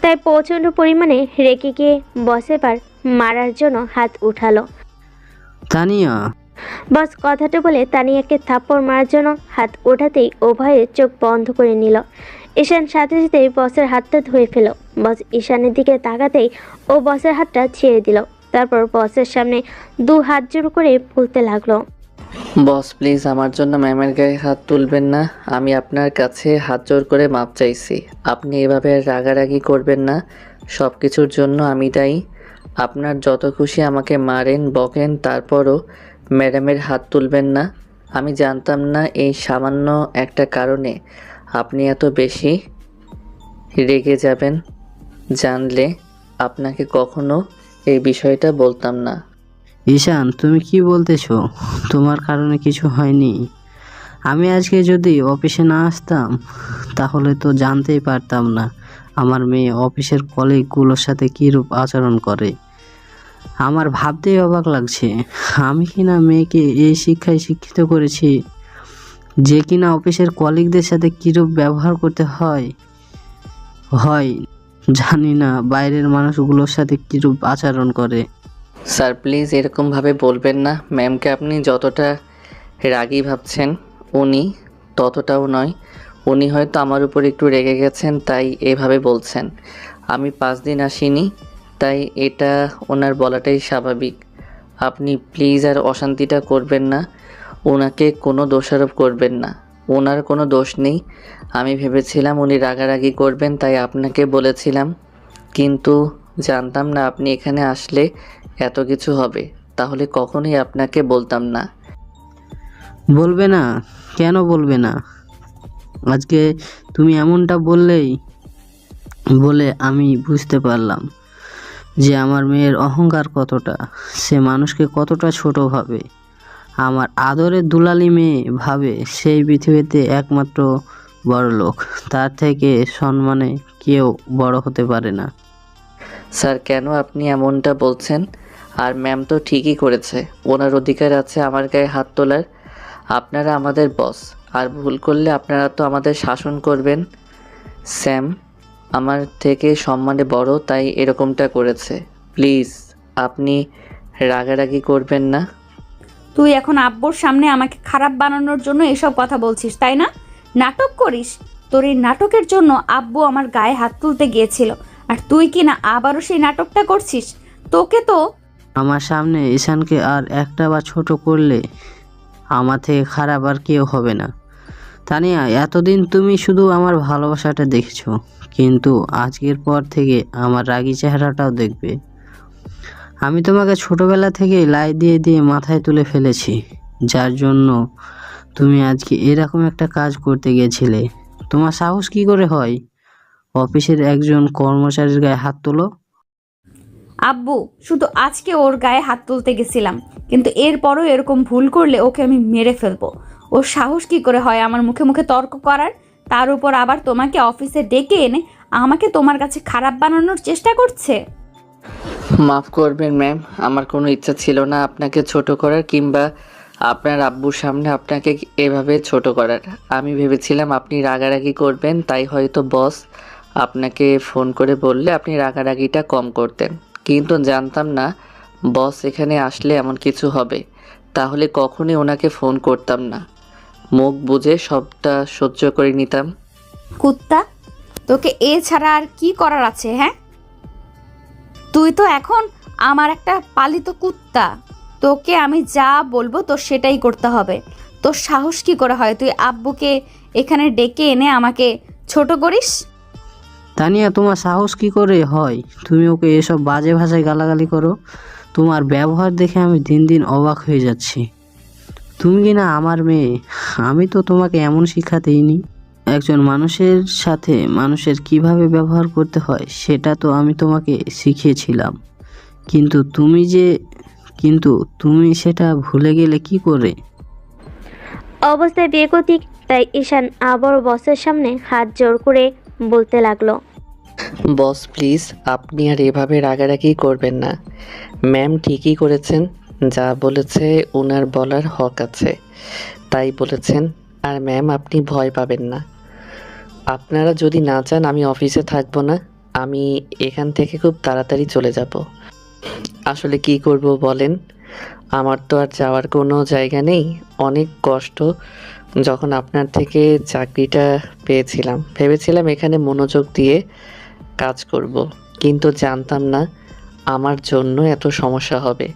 তাই প্রচণ্ড পরিমাণে রেগে গিয়ে বসেবার মারার জন্য হাত উঠালো। তানিয়া, বস কথাটা বলে তানিয়াকে থাপ্পড় মারার জন্য হাত ওঠাতেই উভয়ে চোখ বন্ধ করে নিল। ঈশান সাথে সাথে বসের হাতটা ধরে ফেল। বস ঈশানের দিকে তাকাতেই ও বসের হাতটা ছেড়ে দিল। তারপর বসের সামনে 2 হাত জোড় করে বলতে লাগলো, বস প্লিজ আমার জন্য ম্যামের গায়ে হাত তুলবেন না। আমি আপনার কাছে হাত জোর করে মাপ চাইছি। আপনি এভাবে রাগারাগি করবেন না। সব কিছুর জন্য আমি দায়ী। আপনার যত খুশি আমাকে মারেন বকেন, তারপরও ম্যাডামের হাত তুলবেন না। আমি জানতাম না এই সামান্য একটা কারণে আপনি এত বেশি রেগে যাবেন। জানলে আপনাকে কখনো এই বিষয়টা বলতাম না। ঈশান, তুমি কি বলতেছো? তোমার কারণে কিছু হয়নি। আমি আজকে যদি অফিসে না আসতাম তাহলে তো জানতেই পারতাম না আমার মেয়ে অফিসের কলিগগুলোর সাথে কীরূপ আচরণ করে। আমার ভাবতেই অবাক লাগছে, আমি কিনা মেয়েকে এই শিক্ষায় শিক্ষিত করেছি যে কিনা অফিসের কলিগদের সাথে কীরূপ ব্যবহার করতে হয় জানি না বাইরের মানুষগুলোর সাথে কীরূপ আচরণ করে। স্যার প্লিজ এরকমভাবে বলবেন না। ম্যামকে আপনি যতটা রাগী ভাবছেন উনি ততটাও নয়। উনি হয়তো আমার উপর একটু রেগে গেছেন তাই এভাবে বলছেন। আমি 5 দিন আসিনি তাই এটা ওনার বলাটাই স্বাভাবিক। আপনি প্লিজ আর অশান্তিটা করবেন না, ওনাকে কোনো দোষারোপ করবেন না। ওনার কোনো দোষ নেই। আমি ভেবেছিলাম উনি রাগারাগি করবেন তাই আপনাকে বলেছিলাম, কিন্তু জানতাম না আপনি এখানে আসলে এত কিছু হবে। তাহলে কখনোই আপনাকে বলতাম না। বলবে না? কেন বলবে না? আজকে তুমি এমনটা বলে আমি বুঝতে পারলাম যে আমার মেয়ের অহংকার কতটা, সে মানুষকে কতটা ছোট ভাবে। আমার আদরের দুলালি মেয়ে ভাবে সেই পৃথিবীতে একমাত্র বড় লোক, তার থেকে সম্মানে কেউ বড় হতে পারে না। স্যার কেন আপনি এমনটা বলছেন? আর ম্যাম তো ঠিকই করেছে, ওনার অধিকার আছে আমার গায়ে হাত তোলার। আপনারা আমাদের বস, আর ভুল করলে আপনারা তো আমাদের শাসন করবেন। স্যাম আমার থেকে সম্মানে বড় তাই এরকমটা করেছে। প্লিজ আপনি রাগারাগি করবেন না। তুই এখন আব্বুর সামনে আমাকে খারাপ বানানোর জন্য এসব কথা বলছিস, তাই না? নাটক করিস। তোর এই নাটকের জন্য আব্বু আমার গায়ে হাত তুলতে গিয়েছিল, আর তুই কি না আবারও সেই নাটকটা করছিস? তোকে তো আমার সামনে ঈশানকে আর একটা বা ছোট করলে আমার থেকে খারাপ আর কেউ হবে না। তানিয়া, এতদিন তুমি শুধু আমার ভালোবাসাটা দেখেছো, কিন্তু আজকের পর থেকে আমার রাগী চেহারাটাও দেখবে। আমি তোমাকে ছোটবেলা থেকে লাই দিয়ে দিয়ে মাথায় তুলে ফেলেছি, যার জন্য তুমি আজকে এরকম একটা কাজ করতে গিয়েছিলে। তোমার সাহস কি করে হয় অফিসের একজন কর্মচারীর গায়ে হাত তোলো? আব্বু, শুধু আজকে ওর গায়ে হাত তুলতে গেছিলাম, কিন্তু এরপরও এরকম ভুল করলে ওকে আমি মেরে ফেলবো। ওর সাহস কি করে হয় আমার মুখে মুখে তর্ক করার? তার উপর আবার তোমাকে অফিসে ডেকে এনে আমাকে তোমার কাছে খারাপ বানানোর চেষ্টা করছে। মাফ করবেন ম্যাম, আমার কোনো ইচ্ছা ছিল না আপনাকে ছোট করার কিংবা আপনার আব্বুর সামনে আপনাকে এভাবে ছোট করার। আমি ভেবেছিলাম আপনি রাগারাগি করবেন, তাই হয়তো বস আপনাকে ফোন করে বললে আপনি রাগারাগিটা কম করতেন, কিন্তু জানতাম না বস এখানে আসলে এমন কিছু হবে। তাহলে কখনই ওনাকে ফোন করতাম না, মুখ বুজে সবটা সহ্য করে নিতাম। কুত্তা, তোকে এ ছাড়া আর কি করার আছে? হ্যাঁ, তুই তো এখন আমার একটা পালিত কুত্তা। তোকে আমি যা বলবো তোর সেটাই করতে হবে। তোর সাহস কি করে হয় তুই আব্বুকে এখানে ডেকে এনে আমাকে ছোট করিস? তানিয়া, তোমার সাহস কি করে হয় তুমি ওকে এসব বাজে ভাষায় গালাগালি করো? তোমার ব্যবহার দেখে আমি দিন দিন অবাক হয়ে যাচ্ছি। তুমি কি না আমার মেয়ে? আমি তো তোমাকে এমন শিক্ষা দিইনি। একজন মানুষের সাথে মানুষের কিভাবে ব্যবহার করতে হয় সেটা তো আমি তোমাকে শিখিয়েছিলাম, কিন্তু তুমি সেটা ভুলে গেলে কি করে? অবস্থায় বেগতিক, তাই ঈশান আবার বসের সামনে হাত জোর করে বলতে লাগলো, বস প্লিজ আপনি আর এভাবে রাগারাগি করবেন না। ম্যাম ঠিকই করেছেন, যা বলেছে ওনার বলার হক আছে তাই বলেছেন। আর ম্যাম আপনি ভয় পাবেন না। আপনারা যদি না চান আমি অফিসে থাকবো না, আমি এখান থেকে খুব তাড়াতাড়ি চলে যাব। আসলে কি করব বলেন, আমার তো আর যাওয়ার কোনো জায়গা নেই। অনেক কষ্ট যখন আপনার থেকে চাকরিটা পেয়েছিলাম, ভেবেছিলাম এখানে মনোযোগ দিয়ে কাজ করব, কিন্তু জানতাম না আমার জন্য এত সমস্যা হবে।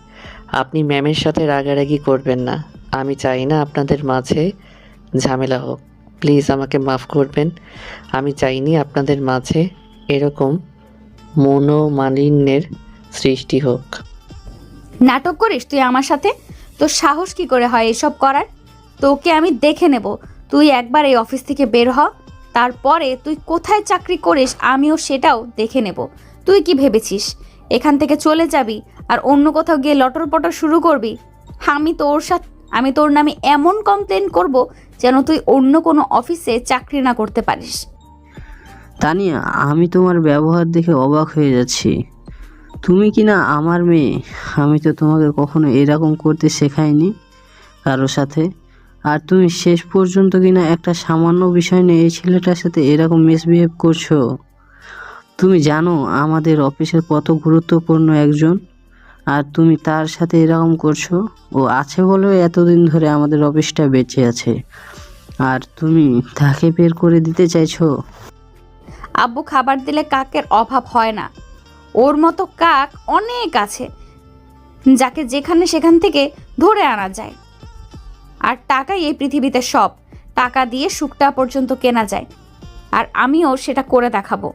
আপনি ম্যামের সাথে রাগারাগি করবেন না, আমি চাই না আপনাদের মাঝে ঝামেলা হোক। প্লিজ আমাকে মাফ করবেন, আমি চাইনি আপনাদের মাঝে এরকম মনোমালিন্যের সৃষ্টি হোক। নাটক করিস তুই আমার সাথে? তোর সাহস কি করে হয় এসব করার? তোকে আমি দেখে নেব। তুই একবার এই অফিস থেকে বের হ, তারপরে তুই কোথায় চাকরি করিস আমিও সেটাও দেখে নেব। তুই কি ভেবেছিস এখান থেকে চলে যাবি আর অন্য কোথাও গিয়ে লটর পটর শুরু করবি? আমি তোর নামে এমন কমপ্লেন করব যেন তুই অন্য কোনো অফিসে চাকরি না করতে পারিস। তানিয়া, আমি তোমার ব্যবহার দেখে অবাক হয়ে যাচ্ছি। তুমি কি না আমার মেয়ে? আমি তো তোমাকে কখনো এরকম করতে শেখাইনি কারোর সাথে। আর তুমি শেষ পর্যন্ত কিনা একটা সামান্য বিষয় নিয়ে এই ছেলেটার সাথে এরকম মিসবিহেভ করছো। তুমি জানো আমাদের অফিসের কত গুরুত্বপূর্ণ একজন, আর তুমি তার সাথে এরকম করছো। ও আছে বলে এতদিন ধরে আমাদের অফিসটা বেঁচে আছে, আর তুমি তাকে বের করে দিতে চাইছো। আব্বু, খাবার দিলে কাকের অভাব হয় না। ওর মতো কাক অনেক আছে, যাকে যেখানে সেখান থেকে ধরে আনা যায়। আর টাকাই এই পৃথিবীতে সব। টাকা দিয়ে সুখটা পর্যন্ত কেনা যায়, আর আমিও সেটা করে দেখাবো।